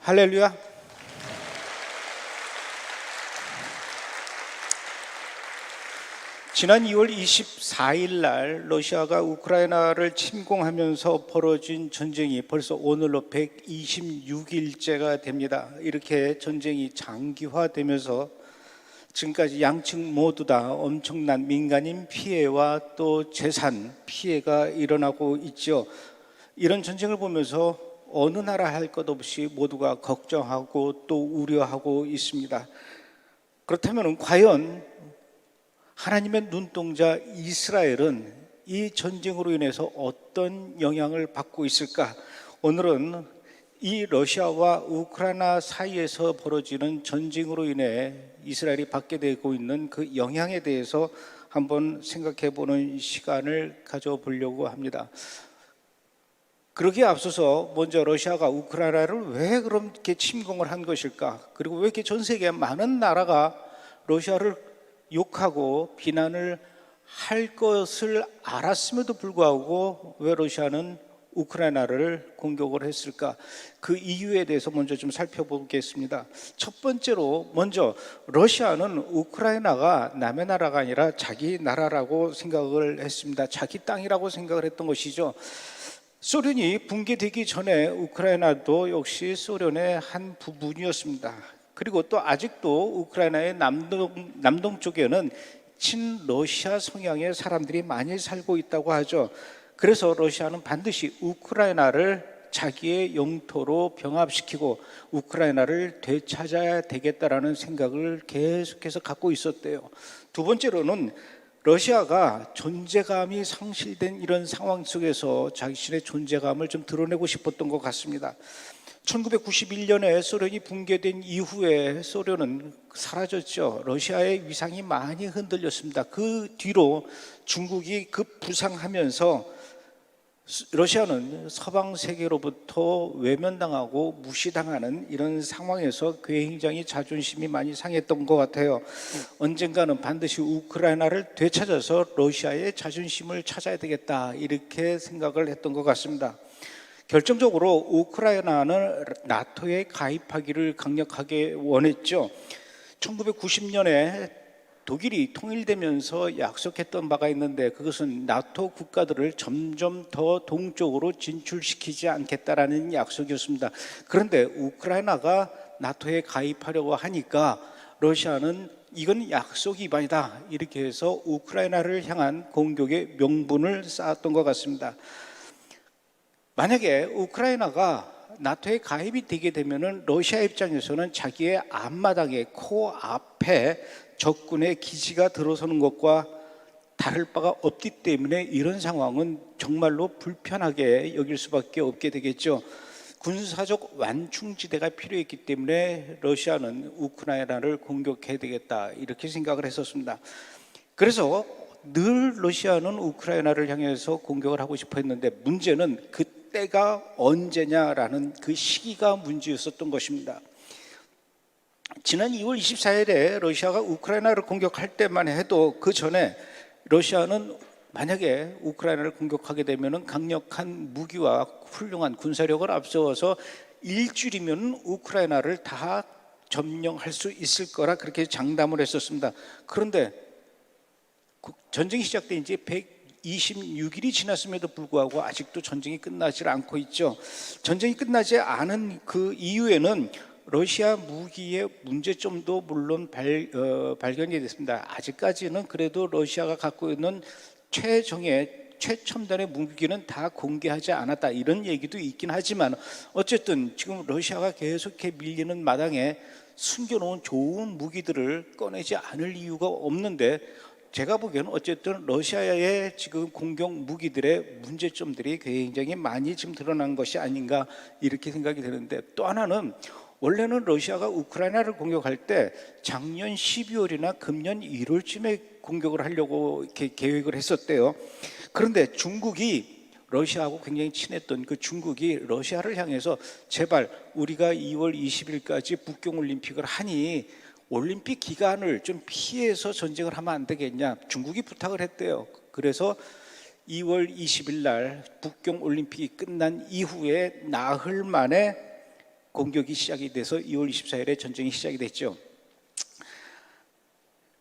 할렐루야. 지난 2월 24일 날 러시아가 우크라이나를 침공하면서 벌어진 전쟁이 벌써 오늘로 126일째가 됩니다. 이렇게 전쟁이 장기화되면서 지금까지 양측 모두 다 엄청난 민간인 피해와 또 재산 피해가 일어나고 있죠. 이런 전쟁을 보면서 어느 나라 할 것 없이 모두가 걱정하고 또 우려하고 있습니다. 그렇다면 과연 하나님의 눈동자 이스라엘은 이 전쟁으로 인해서 어떤 영향을 받고 있을까? 오늘은 이 러시아와 우크라이나 사이에서 벌어지는 전쟁으로 인해 이스라엘이 받게 되고 있는 그 영향에 대해서 한번 생각해 보는 시간을 가져보려고 합니다. 그러기에 앞서서 먼저 러시아가 우크라이나를 왜 그렇게 침공을 한 것일까? 그리고 왜 이렇게 전 세계 많은 나라가 러시아를 욕하고 비난을 할 것을 알았음에도 불구하고 왜 러시아는 우크라이나를 공격을 했을까? 그 이유에 대해서 먼저 좀 살펴보겠습니다. 첫 번째로 먼저 러시아는 우크라이나가 남의 나라가 아니라 자기 나라라고 생각을 했습니다. 자기 땅이라고 생각을 했던 것이죠. 소련이 붕괴되기 전에 우크라이나도 역시 소련의 한 부분이었습니다. 그리고 또 아직도 우크라이나의 남동쪽에는 친러시아 성향의 사람들이 많이 살고 있다고 하죠. 그래서 러시아는 반드시 우크라이나를 자기의 영토로 병합시키고 우크라이나를 되찾아야 되겠다라는 생각을 계속해서 갖고 있었대요. 두 번째로는 러시아가 존재감이 상실된 이런 상황 속에서 자신의 존재감을 좀 드러내고 싶었던 것 같습니다. 1991년에 소련이 붕괴된 이후에 소련은 사라졌죠. 러시아의 위상이 많이 흔들렸습니다. 그 뒤로 중국이 급부상하면서 러시아는 서방 세계로부터 외면당하고 무시당하는 이런 상황에서 굉장히 자존심이 많이 상했던 것 같아요. 언젠가는 반드시 우크라이나를 되찾아서 러시아의 자존심을 찾아야 되겠다 이렇게 생각을 했던 것 같습니다. 결정적으로 우크라이나는 나토에 가입하기를 강력하게 원했죠. 1990년에 독일이 통일되면서 약속했던 바가 있는데 그것은 나토 국가들을 점점 더 동쪽으로 진출시키지 않겠다라는 약속이었습니다. 그런데 우크라이나가 나토에 가입하려고 하니까 러시아는 이건 약속 위반이다 이렇게 해서 우크라이나를 향한 공격의 명분을 쌓았던 것 같습니다. 만약에 우크라이나가 나토에 가입이 되게 되면은 러시아 입장에서는 자기의 앞마당에 코앞에 적군의 기지가 들어서는 것과 다를 바가 없기 때문에 이런 상황은 정말로 불편하게 여길 수밖에 없게 되겠죠. 군사적 완충지대가 필요했기 때문에 러시아는 우크라이나를 공격해야 되겠다 이렇게 생각을 했었습니다. 그래서 늘 러시아는 우크라이나를 향해서 공격을 하고 싶어 했는데 문제는 그때가 언제냐라는 그 시기가 문제였었던 것입니다. 지난 2월 24일에 러시아가 우크라이나를 공격할 때만 해도 그 전에 러시아는 만약에 우크라이나를 공격하게 되면 강력한 무기와 훌륭한 군사력을 앞세워서 일주일이면 우크라이나를 다 점령할 수 있을 거라 그렇게 장담을 했었습니다. 그런데 전쟁이 시작된 이제 126일이 지났음에도 불구하고 아직도 전쟁이 끝나지 않고 있죠. 전쟁이 끝나지 않은 그 이유에는 러시아 무기의 문제점도 물론 발견이 됐습니다. 아직까지는 그래도 러시아가 갖고 있는 최첨단의 무기는 다 공개하지 않았다 이런 얘기도 있긴 하지만 어쨌든 지금 러시아가 계속해 밀리는 마당에 숨겨놓은 좋은 무기들을 꺼내지 않을 이유가 없는데 제가 보기에는 어쨌든 러시아의 지금 공격 무기들의 문제점들이 굉장히 많이 지금 드러난 것이 아닌가 이렇게 생각이 되는데 또 하나는 원래는 러시아가 우크라이나를 공격할 때 작년 12월이나 금년 1월쯤에 공격을 하려고 이렇게 계획을 했었대요. 그런데 중국이 러시아하고 굉장히 친했던 그 중국이 러시아를 향해서 제발 우리가 2월 20일까지 북경올림픽을 하니 올림픽 기간을 좀 피해서 전쟁을 하면 안 되겠냐 중국이 부탁을 했대요. 그래서 2월 20일 날 북경올림픽이 끝난 이후에 나흘 만에 공격이 시작이 돼서 2월 24일에 전쟁이 시작이 됐죠.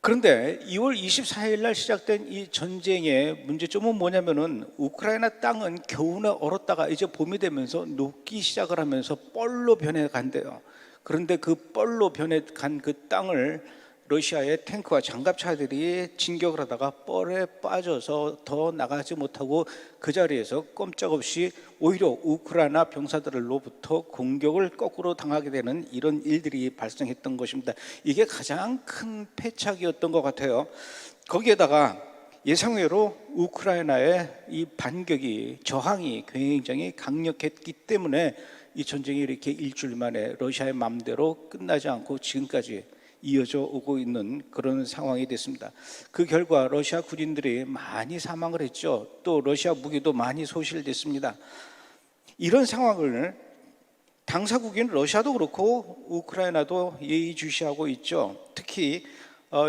그런데 2월 24일 날 시작된 이 전쟁의 문제점은 뭐냐면은 우크라이나 땅은 겨우내 얼었다가 이제 봄이 되면서 녹기 시작을 하면서 뻘로 변해간대요. 그런데 그 뻘로 변해간 그 땅을 러시아의 탱크와 장갑차들이 진격을 하다가 뻘에 빠져서 더 나가지 못하고 그 자리에서 꼼짝없이 오히려 우크라이나 병사들로부터 공격을 거꾸로 당하게 되는 이런 일들이 발생했던 것입니다. 이게 가장 큰 패착이었던 것 같아요. 거기에다가 예상외로 우크라이나의 이 반격이 저항이 굉장히 강력했기 때문에 이 전쟁이 이렇게 일주일 만에 러시아의 마음대로 끝나지 않고 지금까지 이어져 오고 있는 그런 상황이 됐습니다. 그 결과 러시아 군인들이 많이 사망을 했죠. 또 러시아 무기도 많이 소실됐습니다. 이런 상황을 당사국인 러시아도 그렇고 우크라이나도 예의주시하고 있죠. 특히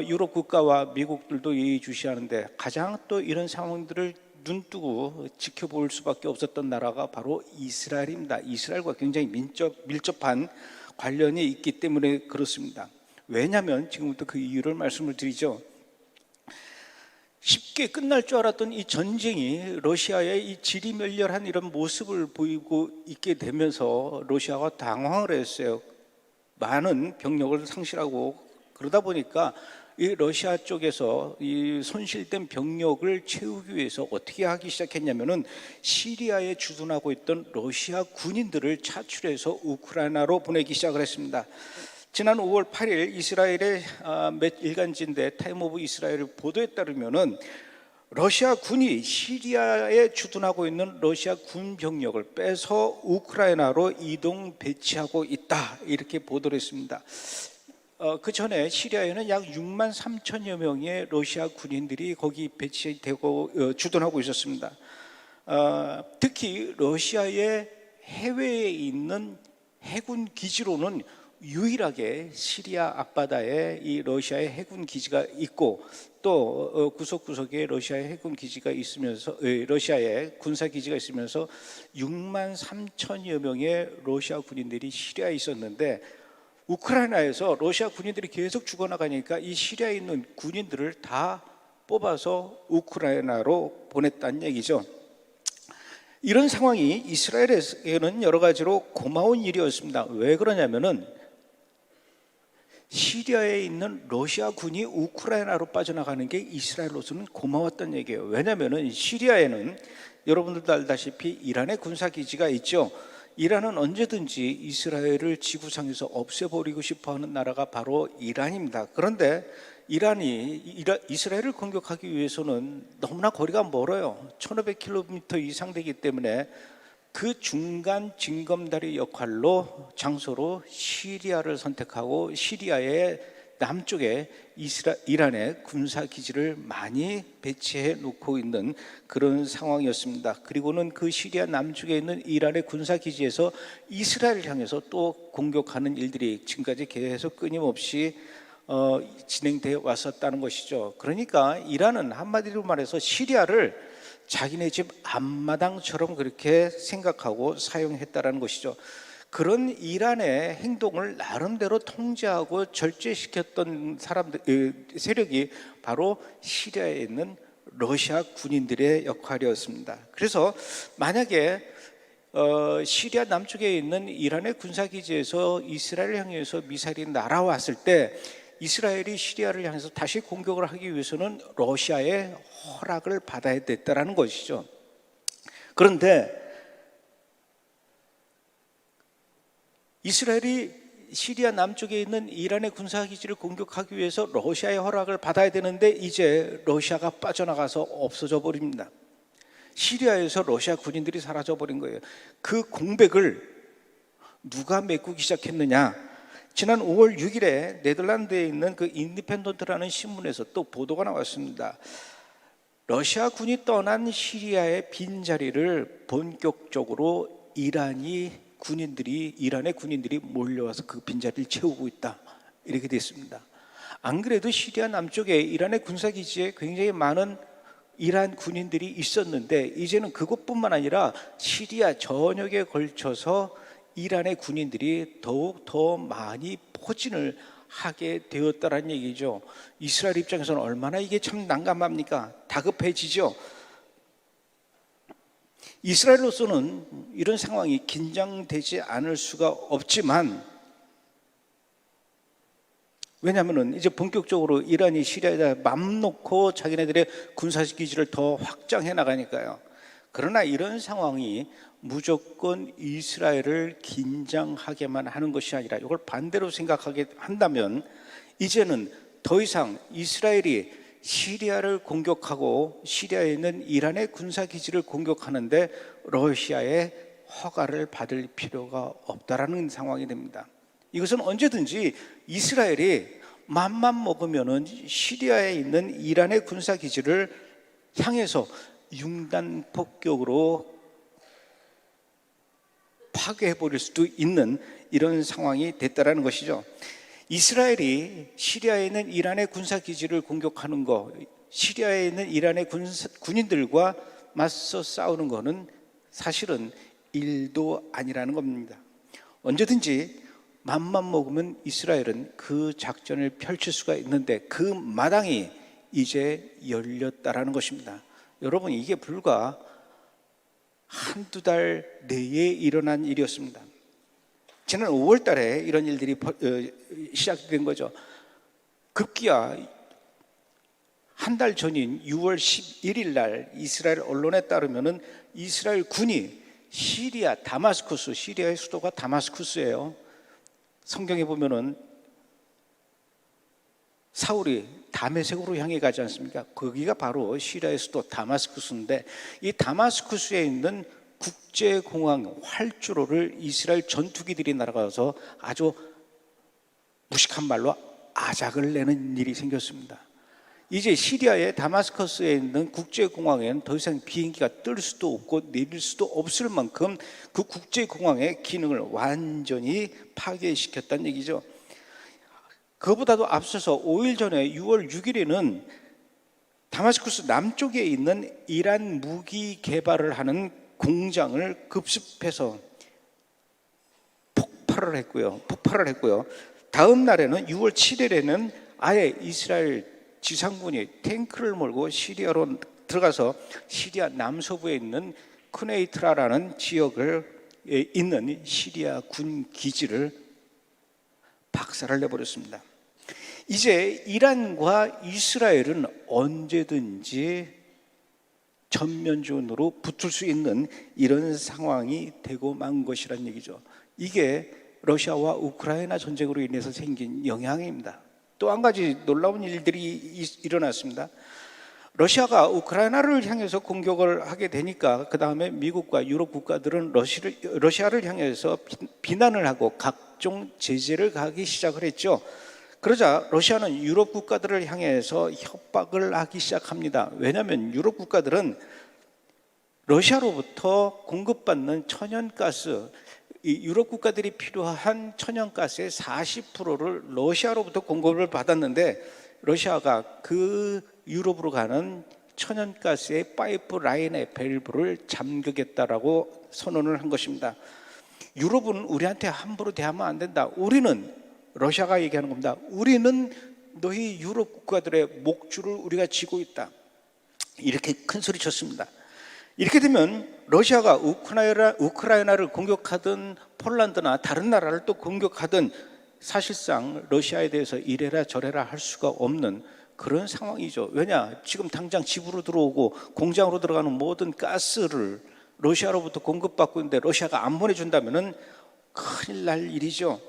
유럽 국가와 미국들도 예의주시하는데 가장 또 이런 상황들을 눈뜨고 지켜볼 수밖에 없었던 나라가 바로 이스라엘입니다. 이스라엘과 굉장히 밀접한 관련이 있기 때문에 그렇습니다. 왜냐하면 지금부터 그 이유를 말씀을 드리죠. 쉽게 끝날 줄 알았던 이 전쟁이 러시아의 이 지리멸렬한 이런 모습을 보이고 있게 되면서 러시아가 당황을 했어요. 많은 병력을 상실하고 그러다 보니까 이 러시아 쪽에서 이 손실된 병력을 채우기 위해서 어떻게 하기 시작했냐면은 시리아에 주둔하고 있던 러시아 군인들을 차출해서 우크라이나로 보내기 시작을 했습니다. 지난 5월 8일 이스라엘의 몇 일간지인데 타임 오브 이스라엘 보도에 따르면은 러시아 군이 시리아에 주둔하고 있는 러시아 군 병력을 빼서 우크라이나로 이동 배치하고 있다 이렇게 보도를 했습니다. 그 전에 시리아에는 약 6만 3천여 명의 러시아 군인들이 거기 배치되고 주둔하고 있었습니다. 특히 러시아의 해외에 있는 해군 기지로는 유일하게 시리아 앞바다에 이 러시아의 해군 기지가 있고 또 구석구석에 러시아의 해군 기지가 있으면서 러시아의 군사 기지가 있으면서 6만 3천여 명의 러시아 군인들이 시리아에 있었는데 우크라이나에서 러시아 군인들이 계속 죽어나가니까 이 시리아에 있는 군인들을 다 뽑아서 우크라이나로 보냈다는 얘기죠. 이런 상황이 이스라엘에게는 여러 가지로 고마운 일이었습니다. 왜 그러냐면은 시리아에 있는 러시아 군이 우크라이나로 빠져나가는 게 이스라엘로서는 고마웠던 얘기예요. 왜냐하면 시리아에는 여러분들도 알다시피 이란의 군사기지가 있죠. 이란은 언제든지 이스라엘을 지구상에서 없애버리고 싶어하는 나라가 바로 이란입니다. 그런데 이란이 이스라엘을 공격하기 위해서는 너무나 거리가 멀어요. 1500km 이상 되기 때문에 그 중간 징검다리 역할로 장소로 시리아를 선택하고 시리아의 남쪽에 이란의 군사기지를 많이 배치해 놓고 있는 그런 상황이었습니다. 그리고는 그 시리아 남쪽에 있는 이란의 군사기지에서 이스라엘을 향해서 또 공격하는 일들이 지금까지 계속 끊임없이 진행되어 왔었다는 것이죠. 그러니까 이란은 한마디로 말해서 시리아를 자기네 집 앞마당처럼 그렇게 생각하고 사용했다는 것이죠. 그런 이란의 행동을 나름대로 통제하고 절제시켰던 세력이 바로 시리아에 있는 러시아 군인들의 역할이었습니다. 그래서 만약에 시리아 남쪽에 있는 이란의 군사기지에서 이스라엘을 향해서 미사일이 날아왔을 때 이스라엘이 시리아를 향해서 다시 공격을 하기 위해서는 러시아의 허락을 받아야 됐다는 것이죠. 그런데 이스라엘이 시리아 남쪽에 있는 이란의 군사기지를 공격하기 위해서 러시아의 허락을 받아야 되는데 이제 러시아가 빠져나가서 없어져 버립니다. 시리아에서 러시아 군인들이 사라져 버린 거예요. 그 공백을 누가 메꾸기 시작했느냐? 지난 5월 6일에 네덜란드에 있는 그 인디펜던트라는 신문에서 또 보도가 나왔습니다. 러시아 군이 떠난 시리아의 빈자리를 본격적으로 이란의 군인들이 몰려와서 그 빈자리를 채우고 있다. 이렇게 됐습니다. 안 그래도 시리아 남쪽에 이란의 군사기지에 굉장히 많은 이란 군인들이 있었는데 이제는 그것뿐만 아니라 시리아 전역에 걸쳐서 이란의 군인들이 더욱 더 많이 포진을 하게 되었다는 얘기죠. 이스라엘 입장에서는 얼마나 이게 참 난감합니까? 다급해지죠. 이스라엘로서는 이런 상황이 긴장되지 않을 수가 없지만, 왜냐하면 이제 본격적으로 이란이 시리아에다 맘 놓고 자기네들의 군사기지를 더 확장해 나가니까요. 그러나 이런 상황이 무조건 이스라엘을 긴장하게만 하는 것이 아니라 이걸 반대로 생각하게 한다면, 이제는 더 이상 이스라엘이 시리아를 공격하고 시리아에 있는 이란의 군사기지를 공격하는데 러시아의 허가를 받을 필요가 없다라는 상황이 됩니다. 이것은 언제든지 이스라엘이 맘만 먹으면은 시리아에 있는 이란의 군사기지를 향해서 융단 폭격으로 파괴해버릴 수도 있는 이런 상황이 됐다라는 것이죠. 이스라엘이 시리아에 있는 이란의 군사기지를 공격하는 거, 시리아에 있는 이란의 군인들과 맞서 싸우는 것은 사실은 일도 아니라는 겁니다. 언제든지 맘만 먹으면 이스라엘은 그 작전을 펼칠 수가 있는데 그 마당이 이제 열렸다라는 것입니다. 여러분, 이게 불과 한두 달 내에 일어난 일이었습니다. 지난 5월 달에 이런 일들이 시작된 거죠. 급기야 한 달 전인 6월 11일 날 이스라엘 언론에 따르면은 이스라엘 군이 시리아 다마스쿠스, 시리아의 수도가 다마스쿠스예요. 성경에 보면은 사울이 다메섹으로 향해 가지 않습니까? 거기가 바로 시리아의 수도 다마스쿠스인데, 이 다마스쿠스에 있는 국제공항 활주로를 이스라엘 전투기들이 날아가서 아주 무식한 말로 아작을 내는 일이 생겼습니다. 이제 시리아의 다마스커스에 있는 국제공항에는 더 이상 비행기가 뜰 수도 없고 내릴 수도 없을 만큼 그 국제공항의 기능을 완전히 파괴시켰다는 얘기죠. 그보다도 앞서서 5일 전에 6월 6일에는 다마스쿠스 남쪽에 있는 이란 무기 개발을 하는 공장을 급습해서 폭발을 했고요. 다음 날에는 6월 7일에는 아예 이스라엘 지상군이 탱크를 몰고 시리아로 들어가서 시리아 남서부에 있는 쿠네이트라라는 지역에 있는 시리아 군 기지를 박살을 내버렸습니다. 이제 이란과 이스라엘은 언제든지 전면전으로 붙을 수 있는 이런 상황이 되고 만 것이란 얘기죠. 이게 러시아와 우크라이나 전쟁으로 인해서 생긴 영향입니다. 또 한 가지 놀라운 일들이 일어났습니다. 러시아가 우크라이나를 향해서 공격을 하게 되니까 그 다음에 미국과 유럽 국가들은 러시아를 향해서 비난을 하고 각종 제재를 가하기 시작을 했죠. 그러자 러시아는 유럽 국가들을 향해서 협박을 하기 시작합니다. 왜냐하면 유럽 국가들은 러시아로부터 공급받는 천연가스, 이 유럽 국가들이 필요한 천연가스의 40%를 러시아로부터 공급을 받았는데, 러시아가 그 유럽으로 가는 천연가스의 파이프라인의 밸브를 잠그겠다라고 선언을 한 것입니다. 유럽은 우리한테 함부로 대하면 안 된다. 우리는, 러시아가 얘기하는 겁니다. 우리는 너희 유럽 국가들의 목줄을 우리가 쥐고 있다. 이렇게 큰 소리 쳤습니다. 이렇게 되면 러시아가 우크라이나를 공격하든 폴란드나 다른 나라를 또 공격하든 사실상 러시아에 대해서 이래라 저래라 할 수가 없는 그런 상황이죠. 왜냐? 지금 당장 집으로 들어오고 공장으로 들어가는 모든 가스를 러시아로부터 공급받고 있는데 러시아가 안 보내준다면은 큰일 날 일이죠.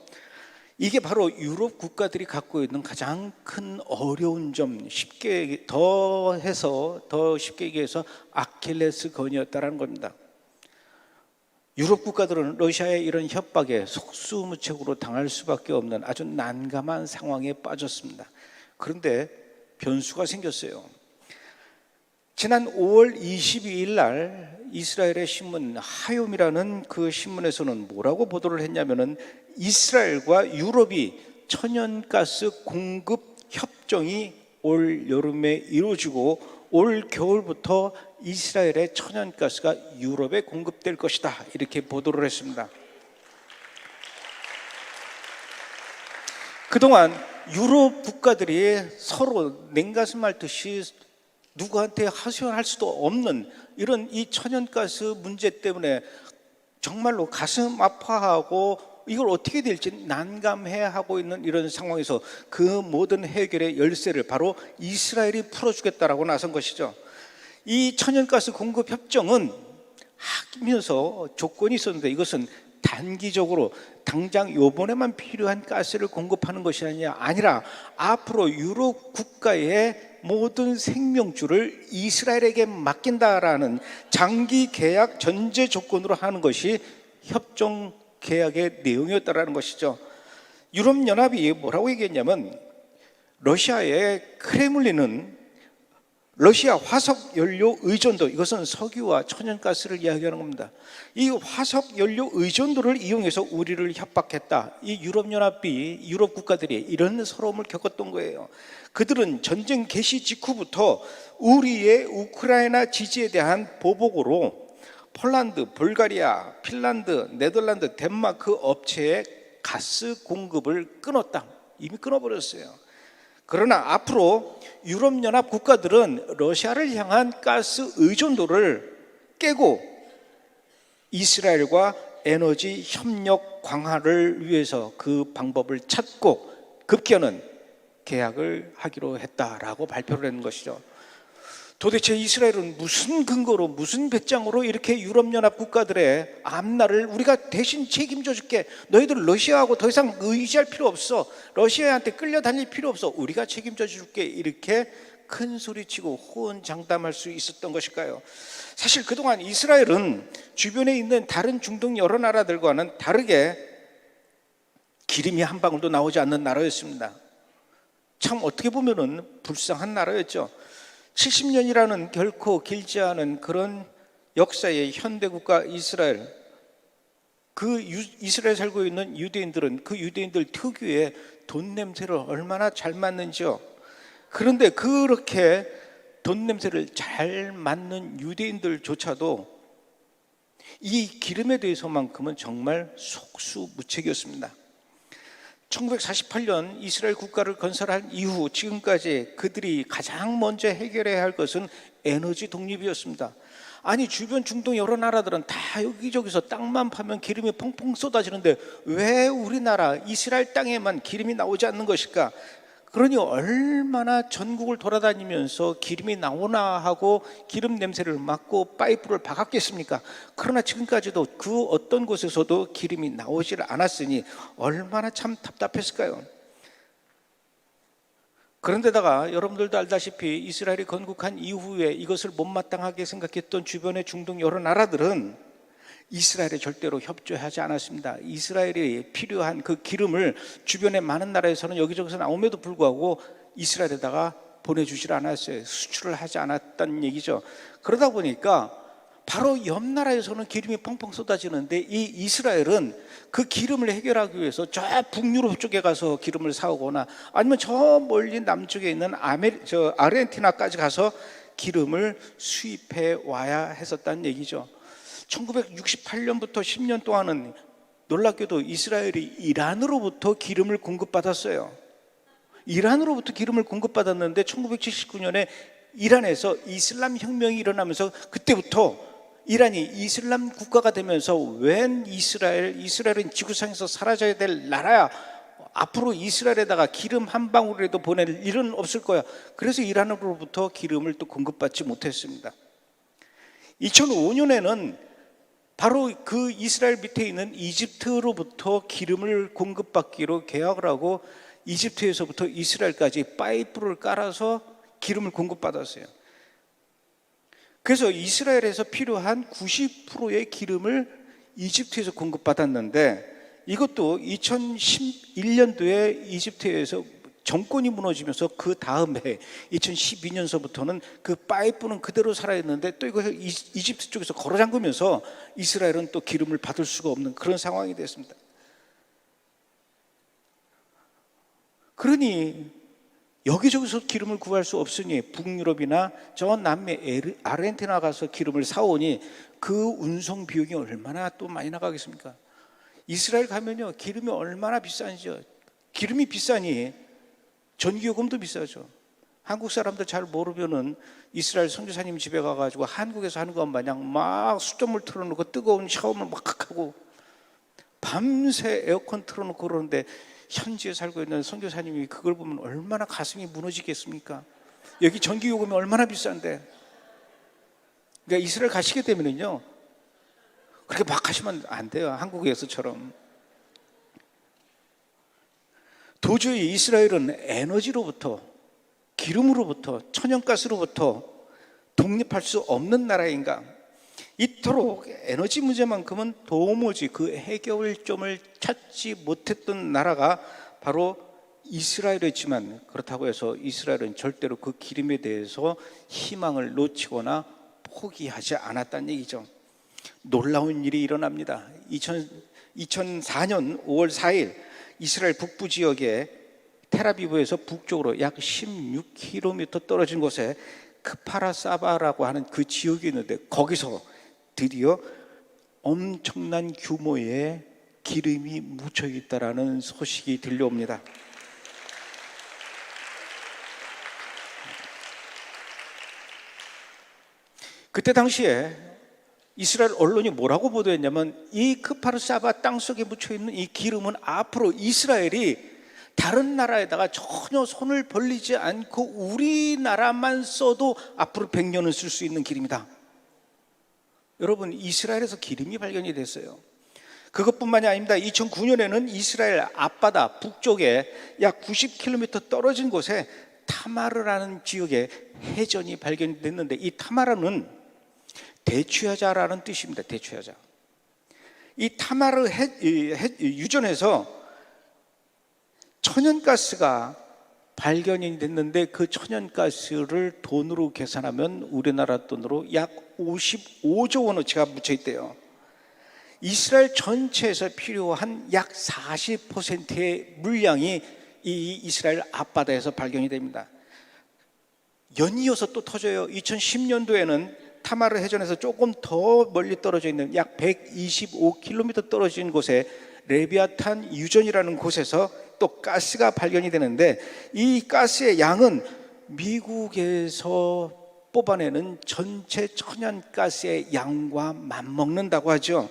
이게 바로 유럽 국가들이 갖고 있는 가장 큰 어려운 점, 더 쉽게 얘기해서 아킬레스건이었다라는 겁니다. 유럽 국가들은 러시아의 이런 협박에 속수무책으로 당할 수밖에 없는 아주 난감한 상황에 빠졌습니다. 그런데 변수가 생겼어요. 지난 5월 22일 날 이스라엘의 신문 하욤이라는 그 신문에서는 뭐라고 보도를 했냐면은 이스라엘과 유럽이 천연가스 공급 협정이 올 여름에 이루어지고 올 겨울부터 이스라엘의 천연가스가 유럽에 공급될 것이다, 이렇게 보도를 했습니다. 그동안 유럽 국가들이 서로 냉가슴 앓듯이 누구한테 하소연할 수도 없는 이런 이 천연가스 문제 때문에 정말로 가슴 아파하고 이걸 어떻게 될지 난감해하고 있는 이런 상황에서 그 모든 해결의 열쇠를 바로 이스라엘이 풀어주겠다라고 나선 것이죠. 이 천연가스 공급 협정은 하면서 조건이 있었는데 이것은 단기적으로 당장 요번에만 필요한 가스를 공급하는 것이 아니라 앞으로 유럽 국가의 모든 생명줄을 이스라엘에게 맡긴다라는 장기 계약 전제 조건으로 하는 것이 협정 계약의 내용이었다라는 것이죠. 유럽연합이 뭐라고 얘기했냐면 러시아의 크레물린은 러시아 화석 연료 의존도, 이것은 석유와 천연가스를 이야기하는 겁니다. 이 화석 연료 의존도를 이용해서 우리를 협박했다. 이 유럽연합이 유럽 국가들이 이런 서러움을 겪었던 거예요. 그들은 전쟁 개시 직후부터 우리의 우크라이나 지지에 대한 보복으로 폴란드, 불가리아, 핀란드, 네덜란드, 덴마크 업체의 가스 공급을 끊었다. 이미 끊어버렸어요. 그러나 앞으로 유럽연합 국가들은 러시아를 향한 가스 의존도를 깨고 이스라엘과 에너지 협력 강화를 위해서 그 방법을 찾고 급기야는 계약을 하기로 했다라고 발표를 했는 것이죠. 도대체 이스라엘은 무슨 근거로 무슨 배짱으로 이렇게 유럽연합 국가들의 앞날을 우리가 대신 책임져 줄게, 너희들 러시아하고 더 이상 의지할 필요 없어, 러시아한테 끌려다닐 필요 없어, 우리가 책임져 줄게, 이렇게 큰 소리치고 호언장담할 수 있었던 것일까요? 사실 그동안 이스라엘은 주변에 있는 다른 중동 여러 나라들과는 다르게 기름이 한 방울도 나오지 않는 나라였습니다. 참 어떻게 보면은 불쌍한 나라였죠. 70년이라는 결코 길지 않은 그런 역사의 현대국가 이스라엘, 그 이스라엘에 살고 있는 유대인들은 그 유대인들 특유의 돈 냄새를 얼마나 잘 맡는지요. 그런데 그렇게 돈 냄새를 잘 맡는 유대인들조차도 이 기름에 대해서만큼은 정말 속수무책이었습니다. 1948년 이스라엘 국가를 건설한 이후 지금까지 그들이 가장 먼저 해결해야 할 것은 에너지 독립이었습니다. 아니 주변 중동 여러 나라들은 다 여기저기서 땅만 파면 기름이 펑펑 쏟아지는데 왜 우리나라 이스라엘 땅에만 기름이 나오지 않는 것일까? 그러니 얼마나 전국을 돌아다니면서 기름이 나오나 하고 기름 냄새를 맡고 파이프를 박았겠습니까? 그러나 지금까지도 그 어떤 곳에서도 기름이 나오질 않았으니 얼마나 참 답답했을까요? 그런데다가 여러분들도 알다시피 이스라엘이 건국한 이후에 이것을 못마땅하게 생각했던 주변의 중동 여러 나라들은 이스라엘에 절대로 협조하지 않았습니다. 이스라엘이 필요한 그 기름을 주변의 많은 나라에서는 여기저기서 나옴에도 불구하고 이스라엘에다가 보내주질 않았어요. 수출을 하지 않았다는 얘기죠. 그러다 보니까 바로 옆 나라에서는 기름이 펑펑 쏟아지는데 이 이스라엘은 그 기름을 해결하기 위해서 저 북유럽 쪽에 가서 기름을 사오거나 아니면 저 멀리 남쪽에 있는 아르헨티나까지 가서 기름을 수입해 와야 했었다는 얘기죠. 1968년부터 10년 동안은 놀랍게도 이스라엘이 이란으로부터 기름을 공급받았어요. 이란으로부터 기름을 공급받았는데 1979년에 이란에서 이슬람 혁명이 일어나면서 그때부터 이란이 이슬람 국가가 되면서 웬 이스라엘은 지구상에서 사라져야 될 나라야, 앞으로 이스라엘에다가 기름 한 방울이라도 보낼 일은 없을 거야. 그래서 이란으로부터 기름을 또 공급받지 못했습니다. 2005년에는 바로 그 이스라엘 밑에 있는 이집트로부터 기름을 공급받기로 계약을 하고 이집트에서부터 이스라엘까지 파이프를 깔아서 기름을 공급받았어요. 그래서 이스라엘에서 필요한 90%의 기름을 이집트에서 공급받았는데 이것도 2011년도에 이집트에서 정권이 무너지면서 그 다음 해 2012년서부터는 그 파이프는 그대로 살아있는데 또 이것을 이집트 쪽에서 걸어 잠그면서 이스라엘은 또 기름을 받을 수가 없는 그런 상황이 됐습니다. 그러니 여기저기서 기름을 구할 수 없으니 북유럽이나 저 남미 아르헨티나 가서 기름을 사오니 그 운송 비용이 얼마나 또 많이 나가겠습니까? 이스라엘 가면요 기름이 얼마나 비싼지요. 기름이 비싸니 전기요금도 비싸죠. 한국 사람들 잘 모르면은 이스라엘 선교사님 집에 가가지고 한국에서 하는 것 마냥 막 수돗물 틀어놓고 뜨거운 샤워를 막 하고 밤새 에어컨 틀어놓고 그러는데 현지에 살고 있는 선교사님이 그걸 보면 얼마나 가슴이 무너지겠습니까? 여기 전기요금이 얼마나 비싼데. 그러니까 이스라엘 가시게 되면은요, 그렇게 막 하시면 안 돼요. 한국에서처럼. 도저히 이스라엘은 에너지로부터, 기름으로부터, 천연가스로부터 독립할 수 없는 나라인가? 이토록 에너지 문제만큼은 도무지 그 해결점을 찾지 못했던 나라가 바로 이스라엘이었지만, 그렇다고 해서 이스라엘은 절대로 그 기름에 대해서 희망을 놓치거나 포기하지 않았다는 얘기죠. 놀라운 일이 일어납니다. 2004년 5월 4일 이스라엘 북부 지역에 텔아비브에서 북쪽으로 약 16km 떨어진 곳에 크파라사바라고 하는 그 지역이 있는데, 거기서 드디어 엄청난 규모의 기름이 묻혀 있다라는 소식이 들려옵니다. 그때 당시에 이스라엘 언론이 뭐라고 보도했냐면, 이 크파르사바 땅속에 묻혀있는 이 기름은 앞으로 이스라엘이 다른 나라에다가 전혀 손을 벌리지 않고 우리나라만 써도 앞으로 100년은 쓸 수 있는 기름이다. 여러분, 이스라엘에서 기름이 발견이 됐어요. 그것뿐만이 아닙니다. 2009년에는 이스라엘 앞바다 북쪽에 약 90km 떨어진 곳에 타마르라는 지역에 해전이 발견됐는데, 이 타마르는 대추여자라는 뜻입니다. 대추여자. 이 타마르 유전에서 천연가스가 발견이 됐는데, 그 천연가스를 돈으로 계산하면 우리나라 돈으로 약 55조 원어치가 묻혀 있대요. 이스라엘 전체에서 필요한 약 40%의 물량이 이 이스라엘 앞바다에서 발견이 됩니다. 연이어서 또 터져요. 2010년도에는 타마르 해전에서 조금 더 멀리 떨어져 있는 약 125km 떨어진 곳에 레비아탄 유전이라는 곳에서 또 가스가 발견이 되는데, 이 가스의 양은 미국에서 뽑아내는 전체 천연가스의 양과 맞먹는다고 하죠.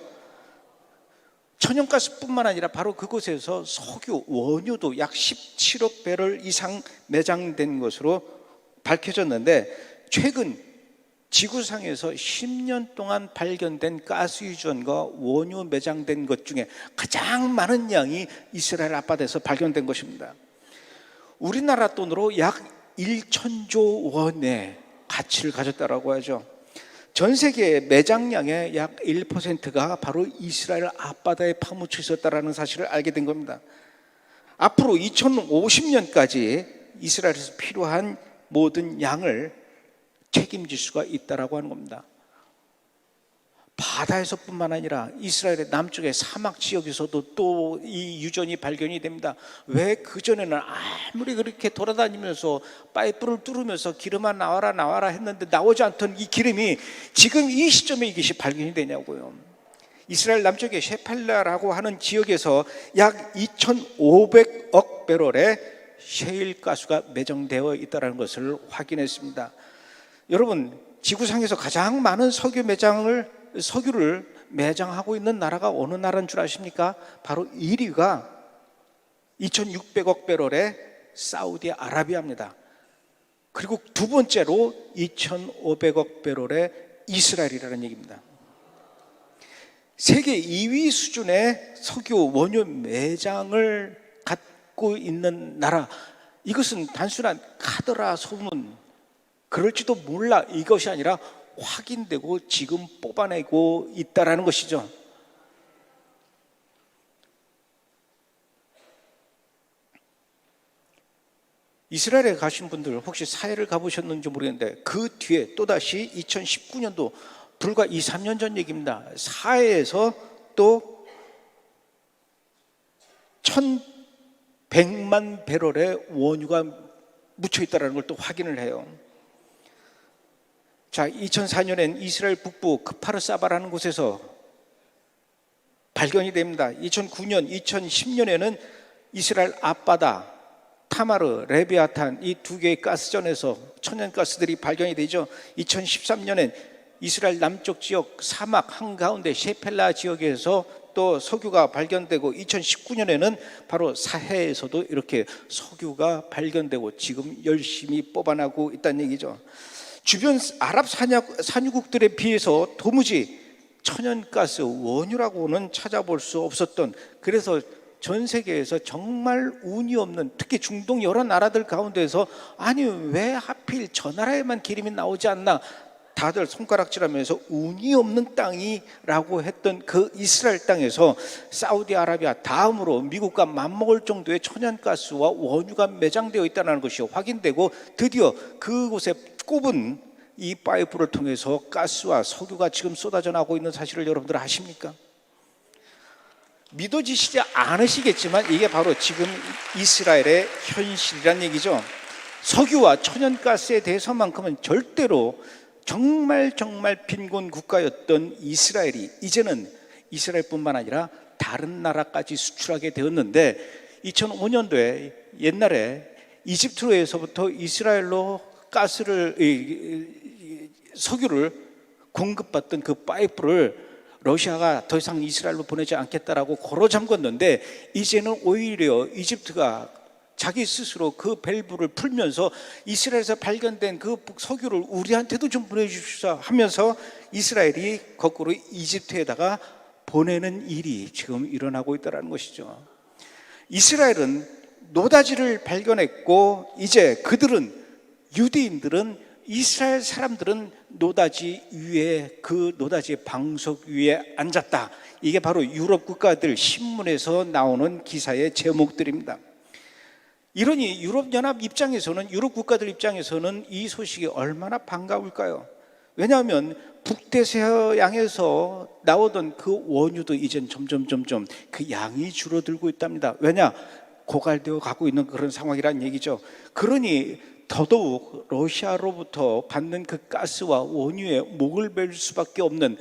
천연가스뿐만 아니라 바로 그곳에서 석유, 원유도 약 17억 배럴 이상 매장된 것으로 밝혀졌는데, 최근 지구상에서 10년 동안 발견된 가스 유전과 원유 매장된 것 중에 가장 많은 양이 이스라엘 앞바다에서 발견된 것입니다. 우리나라 돈으로 약 1천조 원의 가치를 가졌다고 하죠. 전 세계의 매장량의 약 1%가 바로 이스라엘 앞바다에 파묻혀 있었다는 사실을 알게 된 겁니다. 앞으로 2050년까지 이스라엘에서 필요한 모든 양을 책임질 수가 있다라고 하는 겁니다. 바다에서뿐만 아니라 이스라엘의 남쪽의 사막 지역에서도 또 이 유전이 발견이 됩니다. 왜 그전에는 아무리 그렇게 돌아다니면서 파이프를 뚫으면서 기름아 나와라 했는데 나오지 않던 이 기름이 지금 이 시점에 이것이 발견이 되냐고요. 이스라엘 남쪽의 셰팔라라고 하는 지역에서 약 2,500억 배럴의 셰일 가스가 매장되어 있다는 것을 확인했습니다. 여러분, 지구상에서 가장 많은 석유를 매장하고 있는 나라가 어느 나라인 줄 아십니까? 바로 1위가 2,600억 배럴의 사우디아라비아입니다. 그리고 두 번째로 2,500억 배럴의 이스라엘이라는 얘기입니다. 세계 2위 수준의 석유 원유 매장을 갖고 있는 나라, 이것은 단순한 카더라 소문, 그럴지도 몰라, 이것이 아니라 확인되고 지금 뽑아내고 있다라는 것이죠. 이스라엘에 가신 분들 혹시 사해를 가보셨는지 모르겠는데, 그 뒤에 또다시 2019년도 불과 2, 3년 전 얘기입니다. 사해에서 또 1,100만 배럴의 원유가 묻혀 있다는 걸 또 확인을 해요. 자, 2004년엔 이스라엘 북부 크파르사바라는 곳에서 발견이 됩니다. 2009년, 2010년에는 이스라엘 앞바다 타마르, 레비아탄 이 두 개의 가스전에서 천연가스들이 발견이 되죠. 2013년엔 이스라엘 남쪽 지역 사막 한가운데 셰펠라 지역에서 또 석유가 발견되고 2019년에는 바로 사해에서도 이렇게 석유가 발견되고 지금 열심히 뽑아나고 있다는 얘기죠. 주변 아랍 산유국들에 비해서 도무지 천연가스 원유라고는 찾아볼 수 없었던, 그래서 전 세계에서 정말 운이 없는, 특히 중동 여러 나라들 가운데서 아니 왜 하필 저 나라에만 기름이 나오지 않나, 다들 손가락질하면서 운이 없는 땅이라고 했던 그 이스라엘 땅에서 사우디아라비아 다음으로 미국과 맞먹을 정도의 천연가스와 원유가 매장되어 있다는 것이 확인되고, 드디어 그곳에 꼽은 이 파이프를 통해서 가스와 석유가 지금 쏟아져 나오고 있는 사실을 여러분들 아십니까? 믿어지시지 않으시겠지만 이게 바로 지금 이스라엘의 현실이란 얘기죠. 석유와 천연가스에 대해서만큼은 절대로 정말 빈곤 국가였던 이스라엘이 이제는 이스라엘뿐만 아니라 다른 나라까지 수출하게 되었는데, 2005년도에 옛날에 이집트에서부터 이스라엘로 석유를 공급받던 그 파이프를 러시아가 더 이상 이스라엘로 보내지 않겠다라고 걸어 잠궜는데, 이제는 오히려 이집트가 자기 스스로 그 밸브를 풀면서 이스라엘에서 발견된 그 석유를 우리한테도 좀 보내주십사 하면서 이스라엘이 거꾸로 이집트에다가 보내는 일이 지금 일어나고 있다는 것이죠. 이스라엘은 노다지를 발견했고, 이제 그들은, 유대인들은, 이스라엘 사람들은 노다지 위에, 그 노다지의 방석 위에 앉았다. 이게 바로 유럽 국가들 신문에서 나오는 기사의 제목들입니다. 이러니 유럽연합 입장에서는, 유럽 국가들 입장에서는 이 소식이 얼마나 반가울까요? 왜냐하면 북대서양에서 나오던 그 원유도 이젠 점점 그 양이 줄어들고 있답니다. 왜냐? 고갈되어 가고 있는 그런 상황이란 얘기죠. 그러니 더더욱 러시아로부터 받는 그 가스와 원유에 목을 벨 수밖에 없는,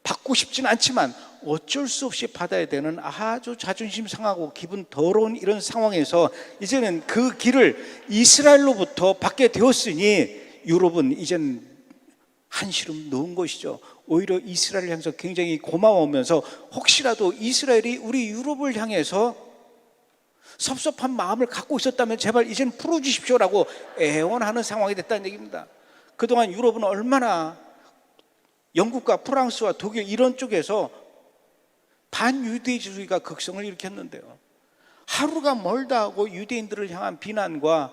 받고 싶진 않지만 어쩔 수 없이 받아야 되는 아주 자존심 상하고 기분 더러운 이런 상황에서 이제는 그 길을 이스라엘로부터 받게 되었으니 유럽은 이젠 한시름 놓은 것이죠. 오히려 이스라엘을 향해서 굉장히 고마워하면서, 혹시라도 이스라엘이 우리 유럽을 향해서 섭섭한 마음을 갖고 있었다면 제발 이젠 풀어주십시오라고 애원하는 상황이 됐다는 얘기입니다. 그동안 유럽은 얼마나 영국과 프랑스와 독일 이런 쪽에서 반유대주의가 극성을 일으켰는데요. 하루가 멀다 하고 유대인들을 향한 비난과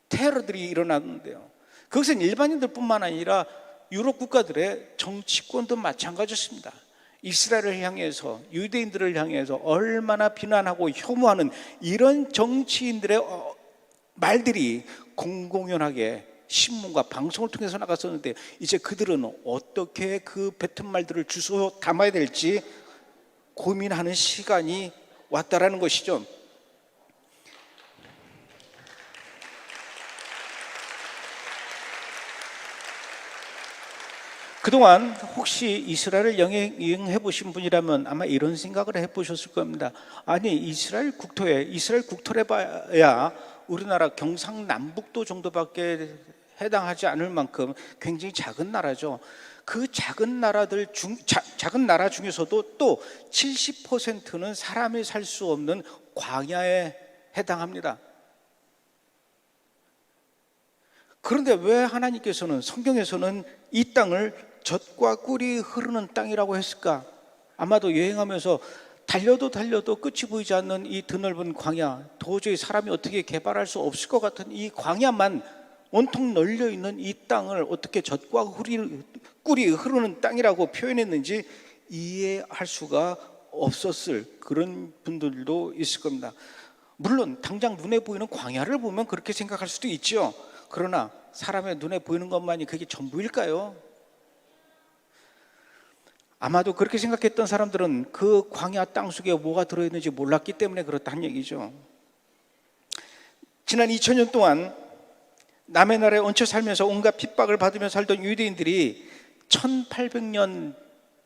테러들이 일어났는데요. 그것은 일반인들뿐만 아니라 유럽 국가들의 정치권도 마찬가지였습니다. 이스라엘을 향해서, 유대인들을 향해서 얼마나 비난하고 혐오하는 이런 정치인들의 말들이 공공연하게 신문과 방송을 통해서 나갔었는데, 이제 그들은 어떻게 그 뱉은 말들을 주워 담아야 될지 고민하는 시간이 왔다라는 것이죠. 그동안 혹시 이스라엘을 여행해 보신 분이라면 아마 이런 생각을 해보셨을 겁니다. 아니, 이스라엘 국토래 봐야 우리나라 경상남북도 정도밖에 해당하지 않을 만큼 굉장히 작은 나라죠. 그 작은 나라 중에서도 또 70%는 사람이 살 수 없는 광야에 해당합니다. 그런데 왜 하나님께서는, 성경에서는 이 땅을 젖과 꿀이 흐르는 땅이라고 했을까? 아마도 여행하면서 달려도 끝이 보이지 않는 이 드넓은 광야, 도저히 사람이 어떻게 개발할 수 없을 것 같은 이 광야만 온통 널려 있는 이 땅을 어떻게 젖과 꿀이 흐르는 땅이라고 표현했는지 이해할 수가 없었을 그런 분들도 있을 겁니다. 물론 당장 눈에 보이는 광야를 보면 그렇게 생각할 수도 있죠. 그러나 사람의 눈에 보이는 것만이 그게 전부일까요? 아마도 그렇게 생각했던 사람들은 그 광야 땅속에 뭐가 들어있는지 몰랐기 때문에 그렇다는 얘기죠. 지난 2000년 동안 남의 나라에 얹혀 살면서 온갖 핍박을 받으며 살던 유대인들이 1800년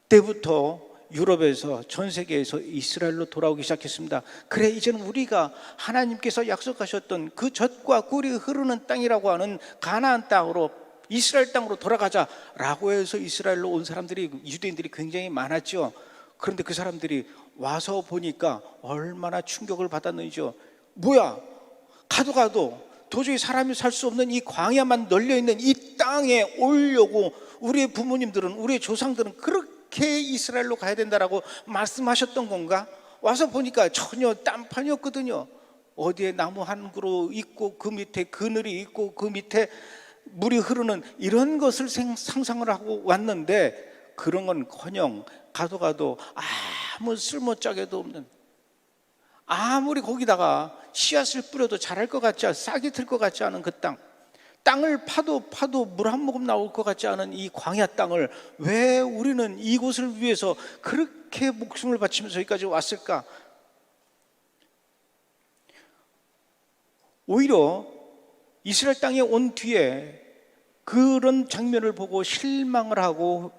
때부터 유럽에서 전 세계에서 이스라엘로 돌아오기 시작했습니다. 그래, 이제는 우리가 하나님께서 약속하셨던 그 젖과 꿀이 흐르는 땅이라고 하는 가나안 땅으로, 이스라엘 땅으로 돌아가자라고 해서 이스라엘로 온 사람들이, 유대인들이 굉장히 많았죠. 그런데 그 사람들이 와서 보니까 얼마나 충격을 받았는지요. 뭐야, 가도 도저히 사람이 살 수 없는 이 광야만 널려있는 이 땅에 오려고 우리의 부모님들은, 우리의 조상들은 그렇게 이스라엘로 가야 된다라고 말씀하셨던 건가? 와서 보니까 전혀 딴판이었거든요. 어디에 나무 한 그루 있고 그 밑에 그늘이 있고 그 밑에 물이 흐르는 이런 것을 상상을 하고 왔는데, 그런 건커녕 가도 아무 쓸모짝에도 없는, 아무리 거기다가 씨앗을 뿌려도 자랄 것 같지 않은, 싹이 틀 것 같지 않은 그 땅을 파도 물 한 모금 나올 것 같지 않은 이 광야 땅을 왜 우리는 이곳을 위해서 그렇게 목숨을 바치면서 여기까지 왔을까? 오히려 이스라엘 땅에 온 뒤에 그런 장면을 보고 실망을 하고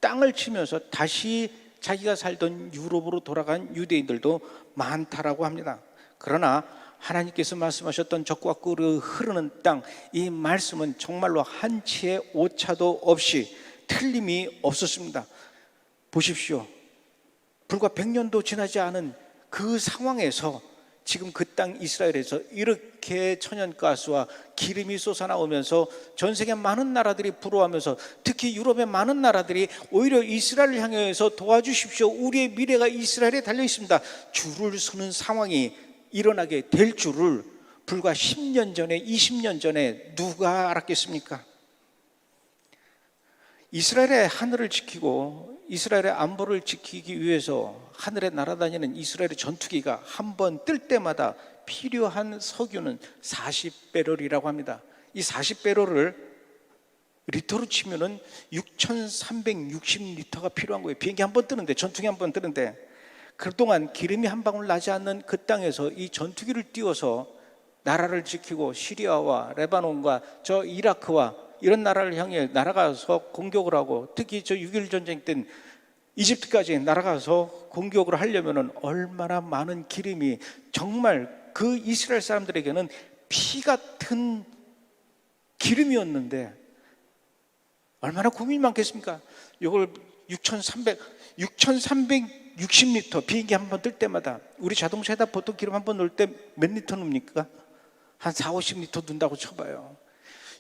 땅을 치면서 다시 자기가 살던 유럽으로 돌아간 유대인들도 많다라고 합니다. 그러나 하나님께서 말씀하셨던 젖과 꿀이 흐르는 땅, 이 말씀은 정말로 한치의 오차도 없이 틀림이 없었습니다. 보십시오. 불과 100년도 지나지 않은 그 상황에서 지금 그 땅 이스라엘에서 이렇게 천연가스와 기름이 솟아나오면서 전 세계 많은 나라들이 부러워하면서, 특히 유럽의 많은 나라들이 오히려 이스라엘을 향해서 도와주십시오, 우리의 미래가 이스라엘에 달려 있습니다, 줄을 서는 상황이 일어나게 될 줄을 불과 10년 전에, 20년 전에 누가 알았겠습니까? 이스라엘의 하늘을 지키고 이스라엘의 안보를 지키기 위해서 하늘에 날아다니는 이스라엘의 전투기가 한 번 뜰 때마다 필요한 석유는 40배럴이라고 합니다. 이 40배럴을 리터로 치면은 6,360리터가 필요한 거예요. 비행기 한 번 뜨는데, 전투기 한 번 뜨는데, 그동안 기름이 한 방울 나지 않는 그 땅에서 이 전투기를 띄워서 나라를 지키고 시리아와 레바논과 저 이라크와 이런 나라를 향해 날아가서 공격을 하고, 특히 저 6.1 전쟁 때 이집트까지 날아가서 공격을 하려면 얼마나 많은 기름이, 정말 그 이스라엘 사람들에게는 피 같은 기름이었는데 얼마나 고민이 많겠습니까? 이걸 6,360리터 비행기 한 번 뜰 때마다, 우리 자동차에다 보통 기름 한 번 넣을 때 몇 리터 넣습니까? 한 4, 50리터 넣는다고 쳐봐요.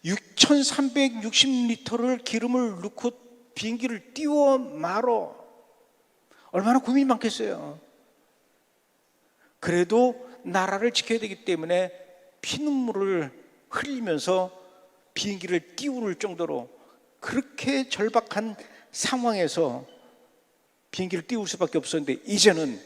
6,360리터를 기름을 넣고 비행기를 띄워 말어. 얼마나 고민이 많겠어요. 그래도 나라를 지켜야 되기 때문에 피눈물을 흘리면서 비행기를 띄울 정도로, 그렇게 절박한 상황에서 비행기를 띄울 수밖에 없었는데, 이제는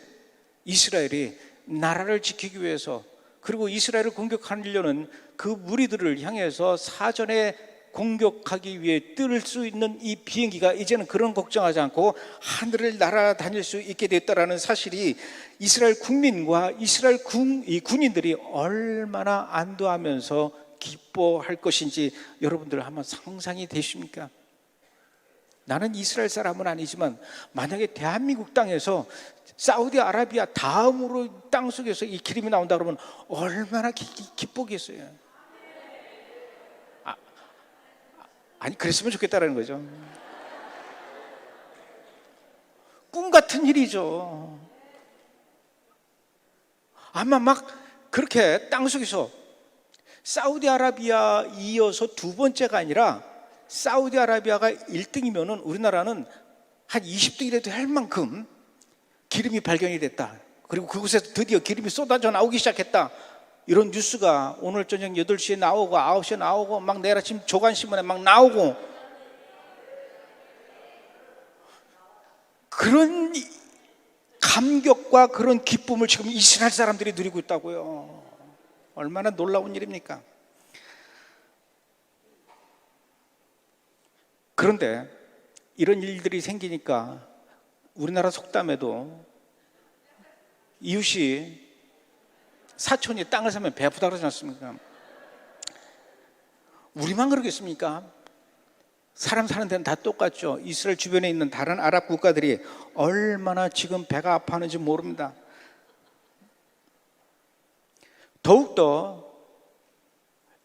이스라엘이 나라를 지키기 위해서, 그리고 이스라엘을 공격하려는 그 무리들을 향해서 사전에 공격하기 위해 뜰 수 있는 이 비행기가 이제는 그런 걱정하지 않고 하늘을 날아다닐 수 있게 됐다라는 사실이 이스라엘 국민과 이스라엘 이 군인들이 얼마나 안도하면서 기뻐할 것인지 여러분들 한번 상상이 되십니까? 나는 이스라엘 사람은 아니지만 만약에 대한민국 땅에서 사우디아라비아 다음으로 땅속에서 이 기름이 나온다 그러면 얼마나 기쁘겠어요. 아니, 그랬으면 좋겠다라는 거죠. 꿈 같은 일이죠. 아마 막 그렇게 땅속에서 사우디아라비아 이어서 두 번째가 아니라 사우디아라비아가 1등이면은 우리나라는 한 20등이라도 할 만큼 기름이 발견이 됐다. 그리고 그곳에서 드디어 기름이 쏟아져 나오기 시작했다. 이런 뉴스가 오늘 저녁 8시에 나오고 9시에 나오고 막 내일 아침 조간신문에 막 나오고, 그런 감격과 그런 기쁨을 지금 이스라엘 사람들이 누리고 있다고요. 얼마나 놀라운 일입니까? 그런데 이런 일들이 생기니까 우리나라 속담에도 이웃이, 사촌이 땅을 사면 배 아프다 그러지 않습니까? 우리만 그러겠습니까? 사람 사는 데는 다 똑같죠. 이스라엘 주변에 있는 다른 아랍 국가들이 얼마나 지금 배가 아파하는지 모릅니다. 더욱더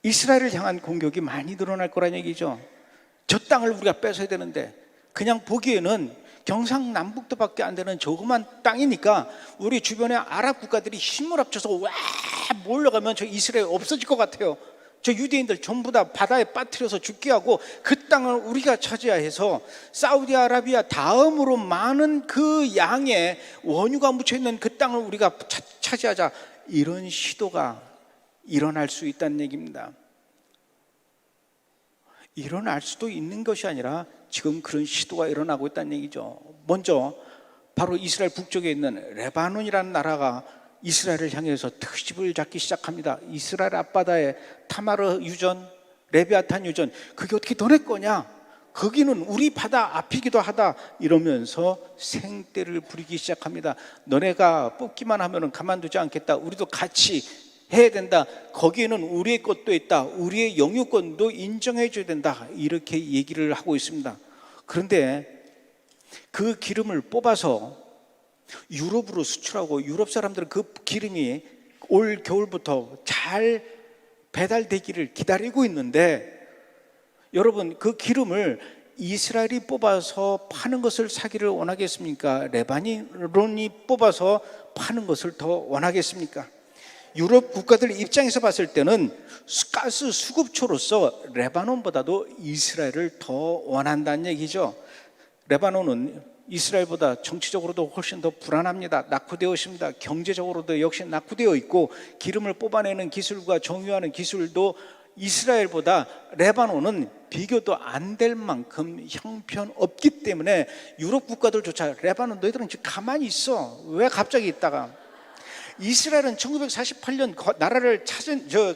이스라엘을 향한 공격이 많이 늘어날 거란 얘기죠. 저 땅을 우리가 뺏어야 되는데 그냥 보기에는 경상남북도밖에 안 되는 조그만 땅이니까 우리 주변의 아랍 국가들이 힘을 합쳐서 와 몰려가면 저 이스라엘 없어질 것 같아요. 저 유대인들 전부 다 바다에 빠뜨려서 죽게 하고 그 땅을 우리가 차지해야 해서 사우디아라비아 다음으로 많은 그 양의 원유가 묻혀있는 그 땅을 우리가 차지하자, 이런 시도가 일어날 수 있다는 얘기입니다. 일어날 수도 있는 것이 아니라 지금 그런 시도가 일어나고 있다는 얘기죠. 먼저 바로 이스라엘 북쪽에 있는 레바논이라는 나라가 이스라엘을 향해서 트집을 잡기 시작합니다. 이스라엘 앞바다에 타마르 유전, 레비아탄 유전, 그게 어떻게 너네 거냐? 거기는 우리 바다 앞이기도 하다, 이러면서 생떼를 부리기 시작합니다. 너네가 뽑기만 하면 가만두지 않겠다, 우리도 같이 해야 된다, 거기에는 우리의 것도 있다, 우리의 영유권도 인정해 줘야 된다, 이렇게 얘기를 하고 있습니다. 그런데 그 기름을 뽑아서 유럽으로 수출하고 유럽 사람들은 그 기름이 올 겨울부터 잘 배달되기를 기다리고 있는데, 여러분 그 기름을 이스라엘이 뽑아서 파는 것을 사기를 원하겠습니까? 레바논이 뽑아서 파는 것을 더 원하겠습니까? 유럽 국가들 입장에서 봤을 때는 가스 수급처로서 레바논보다도 이스라엘을 더 원한다는 얘기죠. 레바논은 이스라엘보다 정치적으로도 훨씬 더 불안합니다. 낙후되어 있습니다. 경제적으로도 역시 낙후되어 있고, 기름을 뽑아내는 기술과 정유하는 기술도 이스라엘보다 레바논은 비교도 안 될 만큼 형편없기 때문에 유럽 국가들조차 레바논 너희들은 지금 가만히 있어, 왜 갑자기 있다가. 이스라엘은 1948년 나라를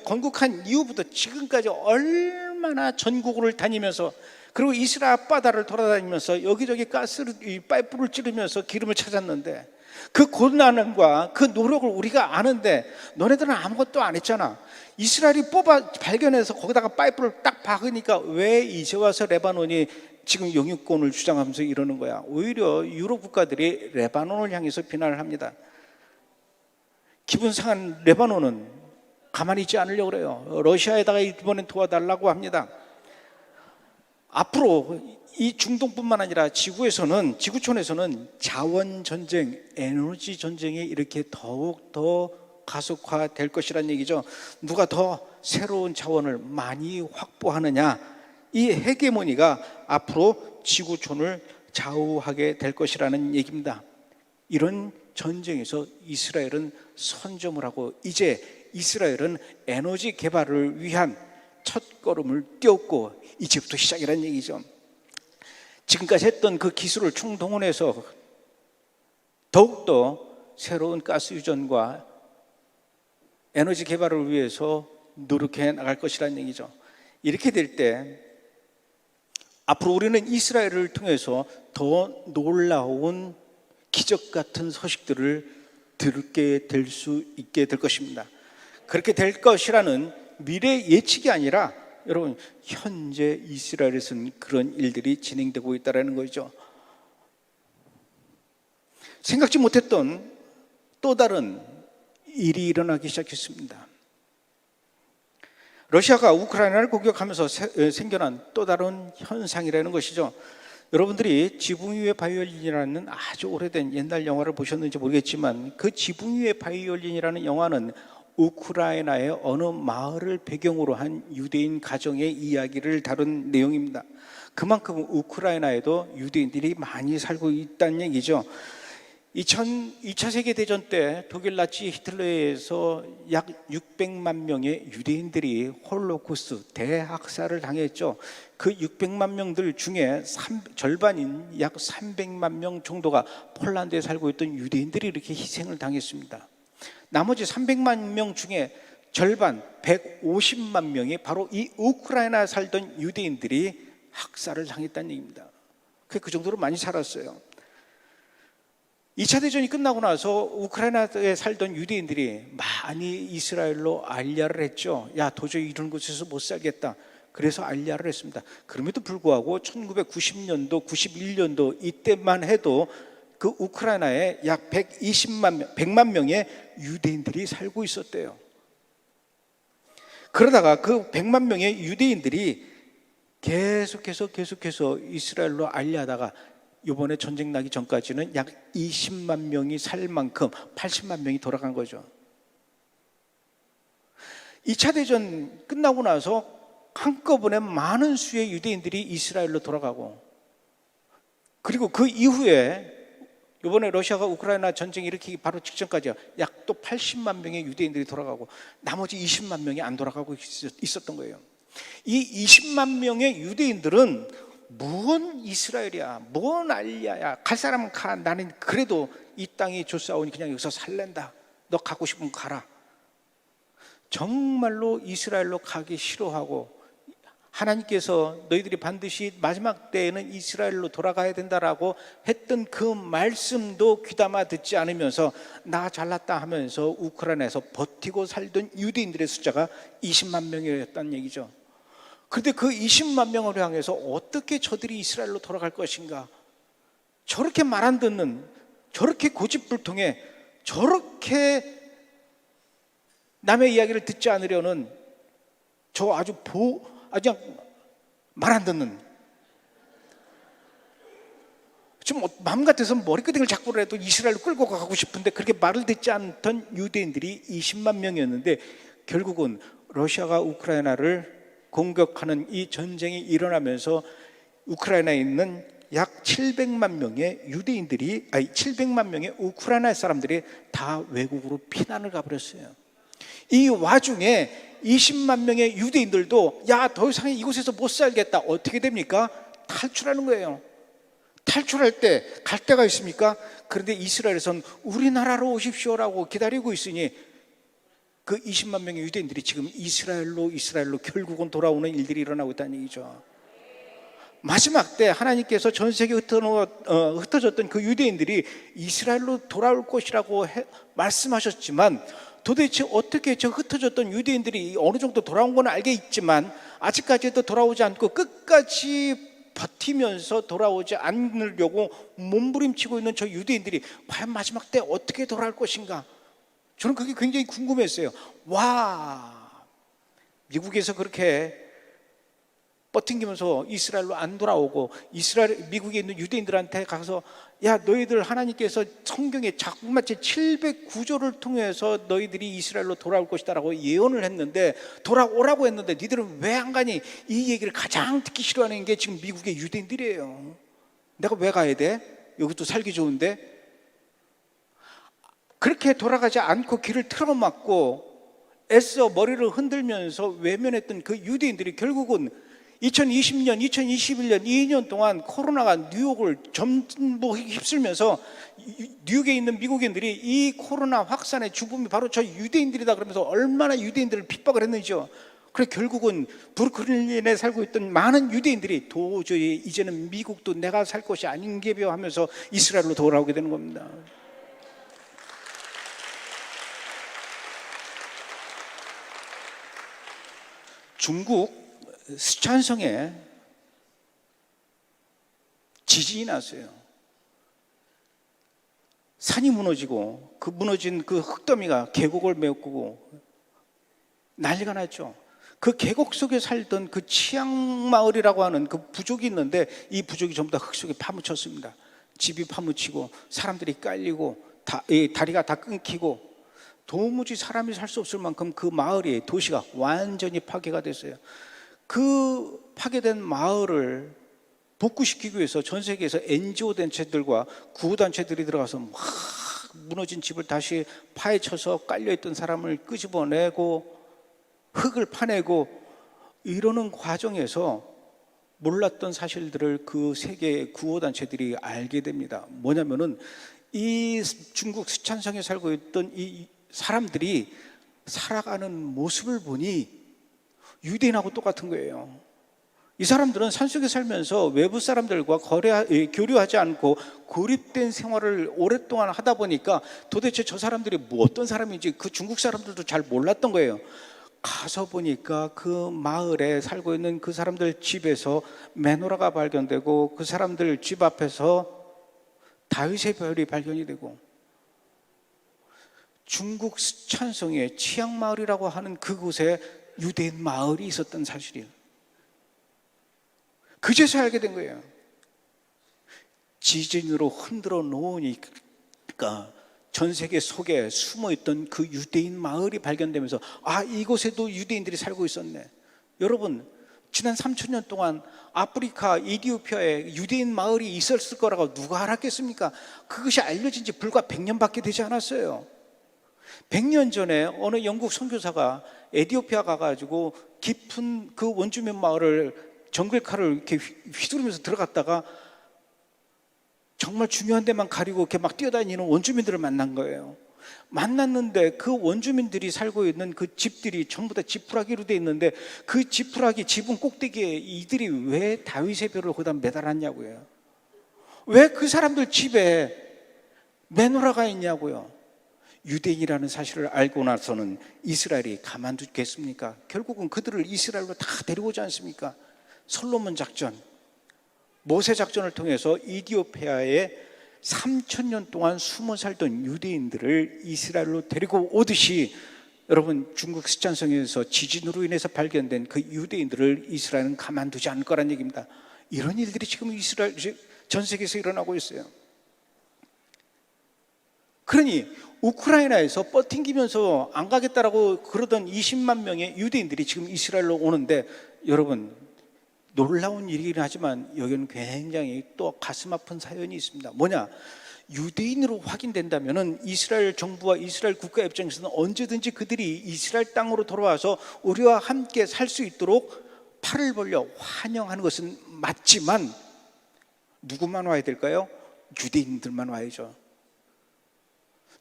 건국한 이후부터 지금까지 얼마나 전국을 다니면서, 그리고 이스라엘 앞바다를 돌아다니면서 여기저기 파이프를 찌르면서 기름을 찾았는데, 그 고난과 그 노력을 우리가 아는데 너네들은 아무것도 안 했잖아. 이스라엘이 발견해서 거기다가 파이프를 딱 박으니까 왜 이제 와서 레바논이 지금 영유권을 주장하면서 이러는 거야. 오히려 유럽 국가들이 레바논을 향해서 비난을 합니다. 기분 상한 레바논은 가만히 있지 않으려고 그래요. 러시아에다가 이번엔 도와달라고 합니다. 앞으로 이 중동뿐만 아니라 지구촌에서는 자원 전쟁, 에너지 전쟁이 이렇게 더욱 더 가속화될 것이란 얘기죠. 누가 더 새로운 자원을 많이 확보하느냐, 이 헤게모니가 앞으로 지구촌을 좌우하게 될 것이라는 얘기입니다. 이런 전쟁에서 이스라엘은 선점을 하고, 이제 이스라엘은 에너지 개발을 위한 첫걸음을 띄웠고 이제부터 시작이라는 얘기죠. 지금까지 했던 그 기술을 총동원해서 더욱더 새로운 가스 유전과 에너지 개발을 위해서 노력해 나갈 것이라는 얘기죠. 이렇게 될 때 앞으로 우리는 이스라엘을 통해서 더 놀라운 기적 같은 소식들을 듣게 될 수 있게 될 것입니다. 그렇게 될 것이라는 미래 예측이 아니라, 여러분 현재 이스라엘에서는 그런 일들이 진행되고 있다는 거죠. 생각지 못했던 또 다른 일이 일어나기 시작했습니다. 러시아가 우크라이나를 공격하면서 생겨난 또 다른 현상이라는 것이죠. 여러분들이 지붕 위의 바이올린이라는 아주 오래된 옛날 영화를 보셨는지 모르겠지만, 그 지붕 위의 바이올린이라는 영화는 우크라이나의 어느 마을을 배경으로 한 유대인 가정의 이야기를 다룬 내용입니다. 그만큼 우크라이나에도 유대인들이 많이 살고 있다는 얘기죠. 2차 세계대전 때 독일 나치 히틀러에 의해서 약 600만 명의 유대인들이 홀로코스트 대학살을 당했죠. 그 600만 명들 중에 절반인 약 300만 명 정도가 폴란드에 살고 있던 유대인들이 이렇게 희생을 당했습니다. 나머지 300만 명 중에 절반 150만 명이 바로 이 우크라이나에 살던 유대인들이 학살을 당했다는 얘기입니다. 그 정도로 많이 살았어요. 2차 대전이 끝나고 나서 우크라이나에 살던 유대인들이 많이 이스라엘로 알리아를 했죠. 야, 도저히 이런 곳에서 못 살겠다. 그래서 알리야를 했습니다. 그럼에도 불구하고 1990년도, 91년도 이때만 해도 그 우크라이나에 약 100만 명의 유대인들이 살고 있었대요. 그러다가 그 100만 명의 유대인들이 계속해서 이스라엘로 알리하다가 이번에 전쟁 나기 전까지는 약 20만 명이 살 만큼 80만 명이 돌아간 거죠. 2차 대전 끝나고 나서 한꺼번에 많은 수의 유대인들이 이스라엘로 돌아가고, 그리고 그 이후에 이번에 러시아가 우크라이나 전쟁 일으키기 바로 직전까지 약 또 80만 명의 유대인들이 돌아가고 나머지 20만 명이 안 돌아가고 있었던 거예요. 이 20만 명의 유대인들은 뭔 이스라엘이야, 뭔 알리야야, 갈 사람은 가, 나는 그래도 이 땅이 좋사오니 그냥 여기서 살랜다, 너 가고 싶으면 가라. 정말로 이스라엘로 가기 싫어하고, 하나님께서 너희들이 반드시 마지막 때에는 이스라엘로 돌아가야 된다라고 했던 그 말씀도 귀담아 듣지 않으면서 나 잘났다 하면서 우크라이나에서 버티고 살던 유대인들의 숫자가 20만 명이었다는 얘기죠. 그런데 그 20만 명을 향해서 어떻게 저들이 이스라엘로 돌아갈 것인가, 저렇게 말 안 듣는, 저렇게 고집불통해, 저렇게 남의 이야기를 듣지 않으려는 저 아주 말 안 듣는, 좀 마음 같아서 머리끄댕이를 잡고 해도 이스라엘로 끌고 가고 싶은데 그렇게 말을 듣지 않던 유대인들이 20만 명이었는데, 결국은 러시아가 우크라이나를 공격하는 이 전쟁이 일어나면서 우크라이나에 있는 약 700만 명의 유대인들이, 700만 명의 우크라이나 사람들이 다 외국으로 피난을 가버렸어요. 이 와중에 20만 명의 유대인들도 야, 더 이상 이곳에서 못 살겠다. 어떻게 됩니까? 탈출하는 거예요. 탈출할 때 갈 데가 있습니까? 그런데 이스라엘에선 우리나라로 오십시오라고 기다리고 있으니 그 20만 명의 유대인들이 지금 이스라엘로 결국은 돌아오는 일들이 일어나고 있다는 얘기죠. 마지막 때 하나님께서 전 세계에 흩어졌던 그 유대인들이 이스라엘로 돌아올 것이라고 말씀하셨지만, 도대체 어떻게 저 흩어졌던 유대인들이 어느 정도 돌아온 건 알겠지만 아직까지도 돌아오지 않고 끝까지 버티면서 돌아오지 않으려고 몸부림치고 있는 저 유대인들이 과연 마지막 때 어떻게 돌아올 것인가, 저는 그게 굉장히 궁금했어요. 와, 미국에서 그렇게 버팅기면서 이스라엘로 안 돌아오고 미국에 있는 유대인들한테 가서 야, 너희들 하나님께서 성경에 자꾸마치 709조를 통해서 너희들이 이스라엘로 돌아올 것이다 라고 예언을 했는데, 돌아오라고 했는데 니들은 왜 안 가니? 이 얘기를 가장 듣기 싫어하는 게 지금 미국의 유대인들이에요. 내가 왜 가야 돼? 여기도 살기 좋은데. 그렇게 돌아가지 않고 길을 틀어막고 애써 머리를 흔들면서 외면했던 그 유대인들이 결국은 2020년, 2021년 2년 동안 코로나가 뉴욕을 전부 휩쓸면서 뉴욕에 있는 미국인들이 이 코로나 확산의 주범이 바로 저 유대인들이다 그러면서 얼마나 유대인들을 핍박을 했는지요. 그래 결국은 브루클린에 살고 있던 많은 유대인들이 도저히 이제는 미국도 내가 살 곳이 아닌게벼 하면서 이스라엘로 돌아오게 되는 겁니다. 중국 스촨성에 지진이 났어요. 산이 무너지고 그 무너진 그 흙더미가 계곡을 메꾸고 난리가 났죠. 그 계곡 속에 살던 그 치앙마을이라고 하는 그 부족이 있는데 이 부족이 전부 다 흙 속에 파묻혔습니다. 집이 파묻히고 사람들이 깔리고 다리가 다 끊기고 도무지 사람이 살 수 없을 만큼 그 마을이, 도시가 완전히 파괴가 됐어요. 그 파괴된 마을을 복구시키기 위해서 전 세계에서 NGO 단체들과 구호단체들이 들어가서 막 무너진 집을 다시 파헤쳐서 깔려있던 사람을 끄집어내고 흙을 파내고 이러는 과정에서 몰랐던 사실들을 그 세계의 구호단체들이 알게 됩니다. 뭐냐면은 이 중국 스촨성에 살고 있던 이 사람들이 살아가는 모습을 보니 유대인하고 똑같은 거예요. 이 사람들은 산속에 살면서 외부 사람들과 교류하지 않고 고립된 생활을 오랫동안 하다 보니까 도대체 저 사람들이 뭐 어떤 사람인지 그 중국 사람들도 잘 몰랐던 거예요. 가서 보니까 그 마을에 살고 있는 그 사람들 집에서 메노라가 발견되고 그 사람들 집 앞에서 다윗의 별이 발견이 되고 중국 스촨성의 치앙마을이라고 하는 그곳에 유대인 마을이 있었던 사실이에요. 그제서 알게 된 거예요. 지진으로 흔들어 놓으니까 전 세계 속에 숨어있던 그 유대인 마을이 발견되면서 이곳에도 유대인들이 살고 있었네. 여러분, 지난 3,000년 동안 아프리카 이디오피아에 유대인 마을이 있었을 거라고 누가 알았겠습니까? 그것이 알려진 지 불과 100년밖에 되지 않았어요. 100년 전에 어느 영국 선교사가 에티오피아 가가지고 깊은 그 원주민 마을을 정글칼을 이렇게 휘두르면서 들어갔다가 정말 중요한 데만 가리고 이렇게 막 뛰어다니는 원주민들을 만난 거예요. 만났는데 그 원주민들이 살고 있는 그 집들이 전부 다 지푸라기로 돼 있는데 그 지푸라기 지붕 꼭대기에 이들이 왜 다윗의 별을 거기다 매달았냐고요. 왜 그 사람들 집에 메노라가 있냐고요. 유대인이라는 사실을 알고 나서는 이스라엘이 가만두겠습니까? 결국은 그들을 이스라엘로 다 데려오지 않습니까? 솔로몬 작전, 모세 작전을 통해서 이디오피아에 3,000년 동안 숨어 살던 유대인들을 이스라엘로 데리고 오듯이 여러분, 중국 스촨성에서 지진으로 인해서 발견된 그 유대인들을 이스라엘은 가만두지 않을 거란 얘기입니다. 이런 일들이 지금 이스라엘 전 세계에서 일어나고 있어요. 그러니 우크라이나에서 뻗팅기면서 안 가겠다라고 그러던 20만 명의 유대인들이 지금 이스라엘로 오는데, 여러분, 놀라운 일이긴 하지만 여기는 굉장히 또 가슴 아픈 사연이 있습니다. 뭐냐? 유대인으로 확인된다면 이스라엘 정부와 이스라엘 국가 입장에서는 언제든지 그들이 이스라엘 땅으로 돌아와서 우리와 함께 살 수 있도록 팔을 벌려 환영하는 것은 맞지만 누구만 와야 될까요? 유대인들만 와야죠.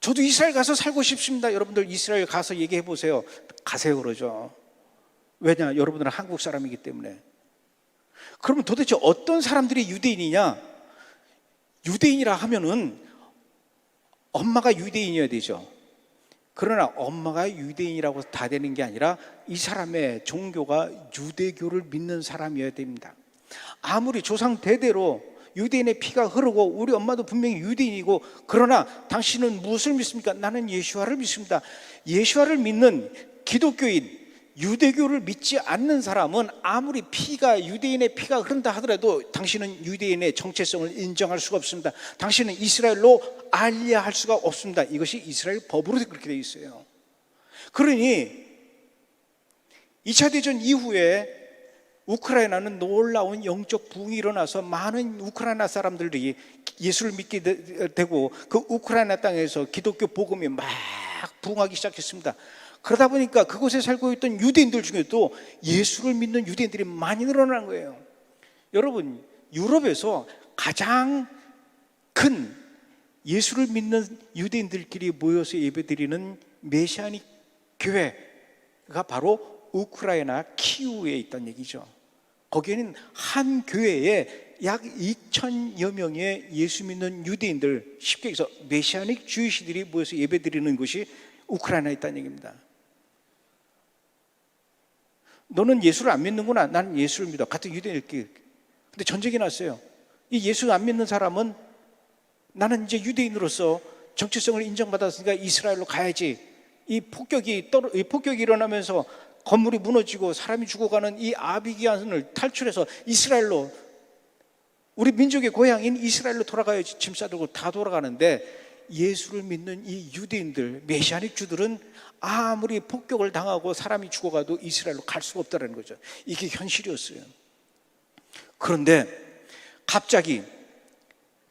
저도 이스라엘 가서 살고 싶습니다. 여러분들 이스라엘 가서 얘기해 보세요. 가세요 그러죠. 왜냐? 여러분들은 한국 사람이기 때문에. 그러면 도대체 어떤 사람들이 유대인이냐? 유대인이라 하면은 엄마가 유대인이어야 되죠. 그러나 엄마가 유대인이라고 다 되는 게 아니라 이 사람의 종교가 유대교를 믿는 사람이어야 됩니다. 아무리 조상 대대로 유대인의 피가 흐르고 우리 엄마도 분명히 유대인이고, 그러나 당신은 무엇을 믿습니까? 나는 예수와를 믿습니다. 예수와를 믿는 기독교인, 유대교를 믿지 않는 사람은 아무리 유대인의 피가 흐른다 하더라도 당신은 유대인의 정체성을 인정할 수가 없습니다. 당신은 이스라엘로 알리야 수가 없습니다. 이것이 이스라엘 법으로 그렇게 되어 있어요. 그러니 2차 대전 이후에 우크라이나는 놀라운 영적 부흥이 일어나서 많은 우크라이나 사람들이 예수를 믿게 되고 그 우크라이나 땅에서 기독교 복음이 막 부흥하기 시작했습니다. 그러다 보니까 그곳에 살고 있던 유대인들 중에도 예수를 믿는 유대인들이 많이 늘어난 거예요. 여러분, 유럽에서 가장 큰 예수를 믿는 유대인들끼리 모여서 예배드리는 메시아닉 교회가 바로 우크라이나 키우에 있다는 얘기죠. 거기에는 한 교회에 약 2,000여 명의 예수 믿는 유대인들, 쉽게 얘기해서 메시아닉 주이시들이 모여서 예배드리는 곳이 우크라이나에 있다는 얘기입니다. 너는 예수를 안 믿는구나. 나는 예수를 믿어. 같은 유대인들끼리. 근데 전쟁이 났어요. 이 예수 안 믿는 사람은 나는 이제 유대인으로서 정체성을 인정받았으니까 이스라엘로 가야지. 이 폭격이 일어나면서 건물이 무너지고 사람이 죽어가는 이 아비기안을 탈출해서 이스라엘로, 우리 민족의 고향인 이스라엘로 돌아가야지. 짐 싸들고 다 돌아가는데 예수를 믿는 이 유대인들, 메시아닉 주들은 아무리 폭격을 당하고 사람이 죽어가도 이스라엘로 갈 수가 없다는 거죠. 이게 현실이었어요. 그런데 갑자기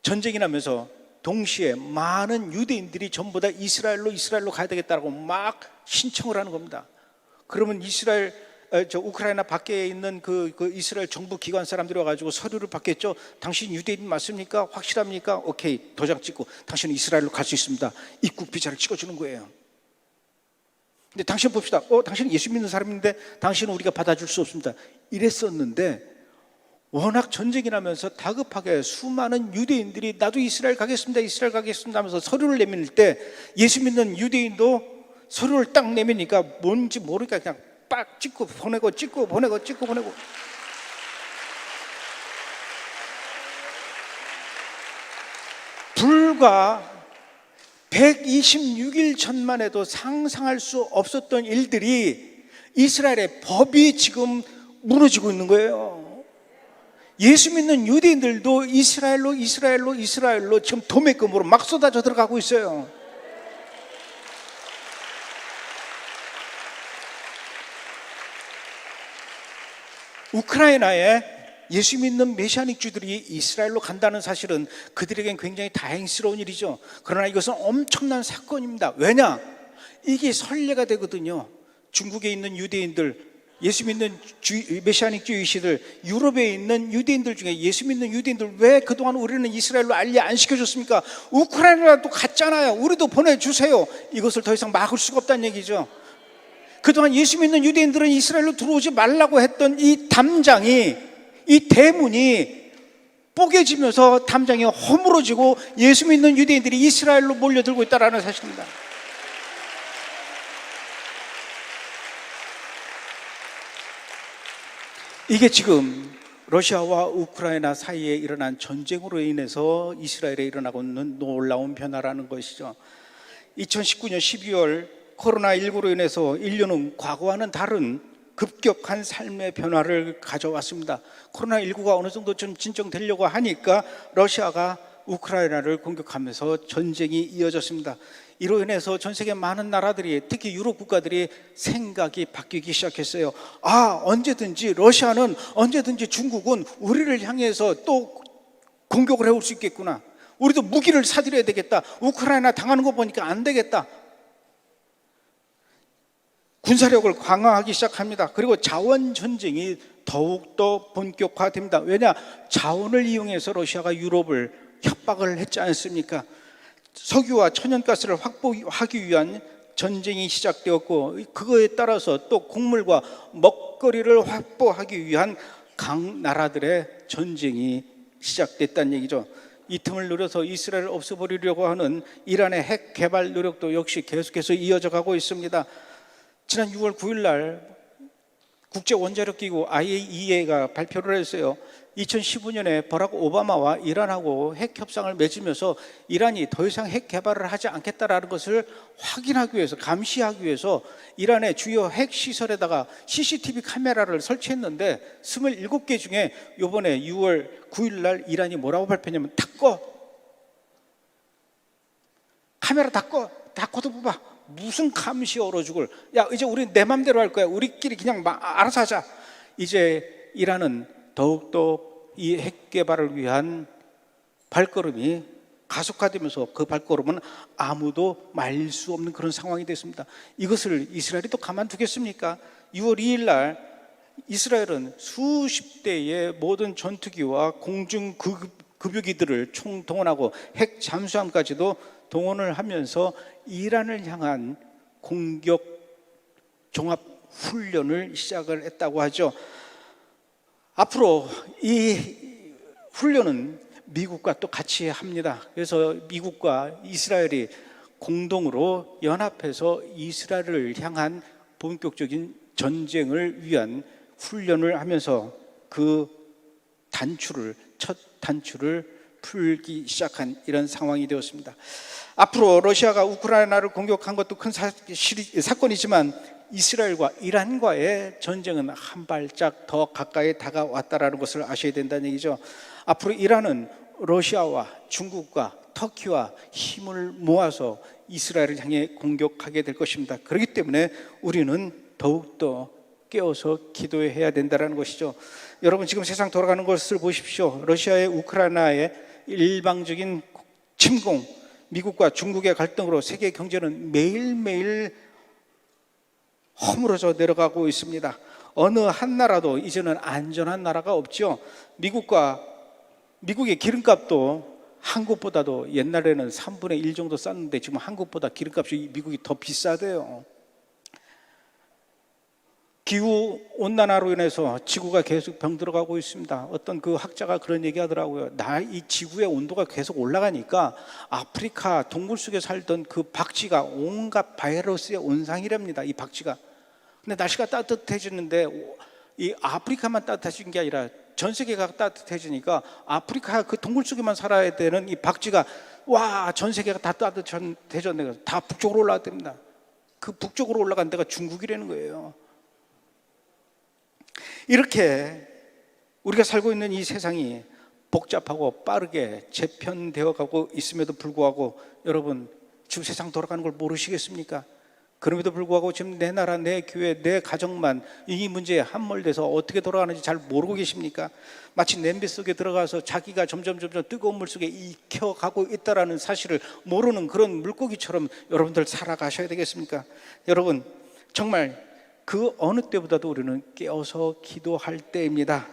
전쟁이 나면서 동시에 많은 유대인들이 전부 다 이스라엘로 가야 되겠다고 막 신청을 하는 겁니다. 그러면 우크라이나 밖에 있는 그 이스라엘 정부 기관 사람들이 와가지고 서류를 받겠죠. 당신 유대인 맞습니까? 확실합니까? 오케이, 도장 찍고 당신은 이스라엘로 갈 수 있습니다. 입국 비자를 찍어주는 거예요. 근데 당신 봅시다. 당신은 예수 믿는 사람인데 당신은 우리가 받아줄 수 없습니다. 이랬었는데 워낙 전쟁이 나면서 다급하게 수많은 유대인들이 나도 이스라엘 가겠습니다 하면서 서류를 내밀 때 예수 믿는 유대인도 서류를 딱 내미니까 뭔지 모르니까 그냥 빡 찍고 보내고 찍고 보내고 찍고 보내고. 불과 126일 전만 해도 상상할 수 없었던 일들이 이스라엘의 법이 지금 무너지고 있는 거예요. 예수 믿는 유대인들도 이스라엘로 지금 도매금으로 막 쏟아져 들어가고 있어요. 우크라이나에 예수 믿는 메시아닉주들이 이스라엘로 간다는 사실은 그들에겐 굉장히 다행스러운 일이죠. 그러나 이것은 엄청난 사건입니다. 왜냐? 이게 선례가 되거든요. 중국에 있는 유대인들, 예수 믿는 메시아닉 주의시들, 유럽에 있는 유대인들 중에 예수 믿는 유대인들 왜 그동안 우리는 이스라엘로 알리 안 시켜줬습니까? 우크라이나라도 갔잖아요. 우리도 보내주세요. 이것을 더 이상 막을 수가 없다는 얘기죠. 그동안 예수 믿는 유대인들은 이스라엘로 들어오지 말라고 했던 이 담장이, 이 대문이 뽀개지면서 담장이 허물어지고 예수 믿는 유대인들이 이스라엘로 몰려들고 있다는 사실입니다. 이게 지금 러시아와 우크라이나 사이에 일어난 전쟁으로 인해서 이스라엘에 일어나고 있는 놀라운 변화라는 것이죠. 2019년 12월 코로나19로 인해서 인류는 과거와는 다른 급격한 삶의 변화를 가져왔습니다. 코로나19가 어느 정도 좀 진정되려고 하니까 러시아가 우크라이나를 공격하면서 전쟁이 이어졌습니다. 이로 인해서 전 세계 많은 나라들이, 특히 유럽 국가들이 생각이 바뀌기 시작했어요. 언제든지 러시아는, 언제든지 중국은 우리를 향해서 또 공격을 해올 수 있겠구나. 우리도 무기를 사들여야 되겠다. 우크라이나 당하는 거 보니까 안 되겠다. 군사력을 강화하기 시작합니다. 그리고 자원 전쟁이 더욱더 본격화됩니다. 왜냐? 자원을 이용해서 러시아가 유럽을 협박을 했지 않습니까? 석유와 천연가스를 확보하기 위한 전쟁이 시작되었고, 그거에 따라서 또 곡물과 먹거리를 확보하기 위한 각 나라들의 전쟁이 시작됐다는 얘기죠. 이 틈을 노려서 이스라엘을 없애버리려고 하는 이란의 핵 개발 노력도 역시 계속해서 이어져 가고 있습니다. 지난 6월 9일 날 국제원자력기구 IAEA가 발표를 했어요. 2015년에 버락 오바마와 이란하고 핵 협상을 맺으면서 이란이 더 이상 핵 개발을 하지 않겠다라는 것을 확인하기 위해서, 감시하기 위해서 이란의 주요 핵 시설에다가 CCTV 카메라를 설치했는데 27개 중에 이번에 6월 9일 날 이란이 뭐라고 발표했냐면 다 꺼. 카메라 다 꺼. 다 걷어봐. 무슨 감시 얼어 죽을. 야, 이제 우리 내 맘대로 할 거야. 우리끼리 그냥 알아서 하자. 이제 이란은 더욱더 이 핵 개발을 위한 발걸음이 가속화되면서 그 발걸음은 아무도 말릴 수 없는 그런 상황이 됐습니다. 이것을 이스라엘이 또 가만두겠습니까? 6월 2일 날 이스라엘은 수십 대의 모든 전투기와 공중 급유기들을 총동원하고 핵 잠수함까지도 동원을 하면서 이란을 향한 공격 종합 훈련을 시작을 했다고 하죠. 앞으로 이 훈련은 미국과 또 같이 합니다. 그래서 미국과 이스라엘이 공동으로 연합해서 이스라엘을 향한 본격적인 전쟁을 위한 훈련을 하면서 그 첫 단추를 풀기 시작한 이런 상황이 되었습니다. 앞으로 러시아가 우크라이나를 공격한 것도 큰 사건이지만 이스라엘과 이란과의 전쟁은 한 발짝 더 가까이 다가왔다라는 것을 아셔야 된다는 얘기죠. 앞으로 이란은 러시아와 중국과 터키와 힘을 모아서 이스라엘을 향해 공격하게 될 것입니다. 그렇기 때문에 우리는 더욱더 깨어서 기도해야 된다는 것이죠. 여러분, 지금 세상 돌아가는 것을 보십시오. 러시아의 우크라이나의 일방적인 침공, 미국과 중국의 갈등으로 세계 경제는 매일매일 허물어져 내려가고 있습니다. 어느 한 나라도 이제는 안전한 나라가 없죠. 미국의 기름값도 한국보다도 옛날에는 3분의 1 정도 쌌는데 지금 한국보다 기름값이 미국이 더 비싸대요. 기후 온난화로 인해서 지구가 계속 병들어가고 있습니다. 어떤 그 학자가 그런 얘기 하더라고요. 이 지구의 온도가 계속 올라가니까 아프리카 동굴 속에 살던 그 박쥐가 온갖 바이러스의 온상이랍니다. 이 박쥐가 근데 날씨가 따뜻해지는데 이 아프리카만 따뜻해진 게 아니라 전 세계가 따뜻해지니까 아프리카 그 동굴 속에만 살아야 되는 이 박쥐가 와, 전 세계가 다 따뜻해졌네. 다 북쪽으로 올라갔답니다. 그 북쪽으로 올라간 데가 중국이라는 거예요. 이렇게 우리가 살고 있는 이 세상이 복잡하고 빠르게 재편되어 가고 있음에도 불구하고 여러분, 지금 세상 돌아가는 걸 모르시겠습니까? 그럼에도 불구하고 지금 내 나라, 내 교회, 내 가정만 이 문제에 함몰돼서 어떻게 돌아가는지 잘 모르고 계십니까? 마치 냄비 속에 들어가서 자기가 점점 뜨거운 물 속에 익혀가고 있다는 사실을 모르는 그런 물고기처럼 여러분들 살아가셔야 되겠습니까? 여러분, 정말 그 어느 때보다도 우리는 깨어서 기도할 때입니다.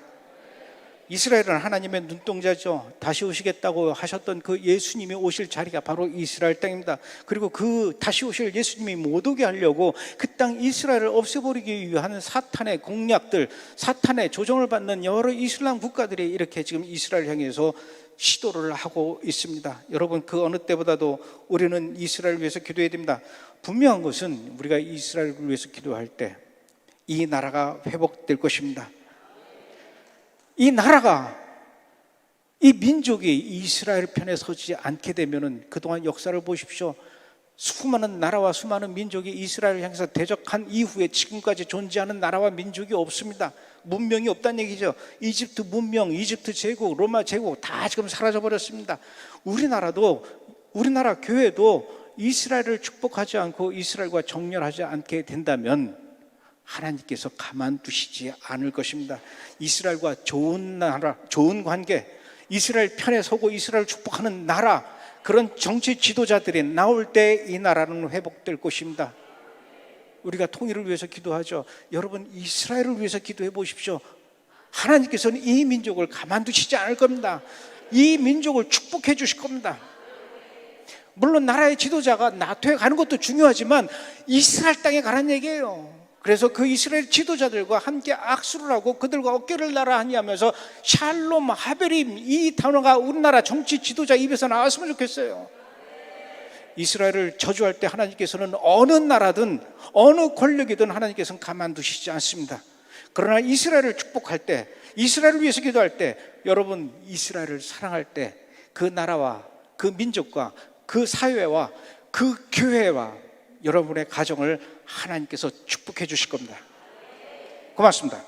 이스라엘은 하나님의 눈동자죠. 다시 오시겠다고 하셨던 그 예수님이 오실 자리가 바로 이스라엘 땅입니다. 그리고 그 다시 오실 예수님이 못 오게 하려고 그 땅 이스라엘을 없애버리기 위한 사탄의 공략들, 사탄의 조정을 받는 여러 이슬람 국가들이 이렇게 지금 이스라엘 향해서 시도를 하고 있습니다. 여러분, 그 어느 때보다도 우리는 이스라엘을 위해서 기도해야 됩니다. 분명한 것은 우리가 이스라엘을 위해서 기도할 때 이 나라가 회복될 것입니다. 이 나라가, 이 민족이 이스라엘 편에 서지 않게 되면은 그동안 역사를 보십시오. 수많은 나라와 수많은 민족이 이스라엘을 향해서 대적한 이후에 지금까지 존재하는 나라와 민족이 없습니다. 문명이 없다는 얘기죠. 이집트 문명, 이집트 제국, 로마 제국 다 지금 사라져 버렸습니다. 우리나라도, 우리나라 교회도 이스라엘을 축복하지 않고 이스라엘과 정렬하지 않게 된다면 하나님께서 가만두시지 않을 것입니다. 이스라엘과 좋은 나라, 좋은 관계, 이스라엘 편에 서고 이스라엘을 축복하는 나라, 그런 정치 지도자들이 나올 때 이 나라는 회복될 것입니다. 우리가 통일을 위해서 기도하죠. 여러분, 이스라엘을 위해서 기도해 보십시오. 하나님께서는 이 민족을 가만두시지 않을 겁니다. 이 민족을 축복해 주실 겁니다. 물론 나라의 지도자가 나토에 가는 것도 중요하지만 이스라엘 땅에 가라는 얘기예요. 그래서 그 이스라엘 지도자들과 함께 악수를 하고 그들과 어깨를 나란히 하면서 샬롬, 하베림, 이 단어가 우리나라 정치 지도자 입에서 나왔으면 좋겠어요. 이스라엘을 저주할 때 하나님께서는 어느 나라든 어느 권력이든 하나님께서는 가만두시지 않습니다. 그러나 이스라엘을 축복할 때, 이스라엘을 위해서 기도할 때, 여러분, 이스라엘을 사랑할 때 그 나라와 그 민족과 그 사회와 그 교회와 여러분의 가정을 하나님께서 축복해 주실 겁니다. 고맙습니다.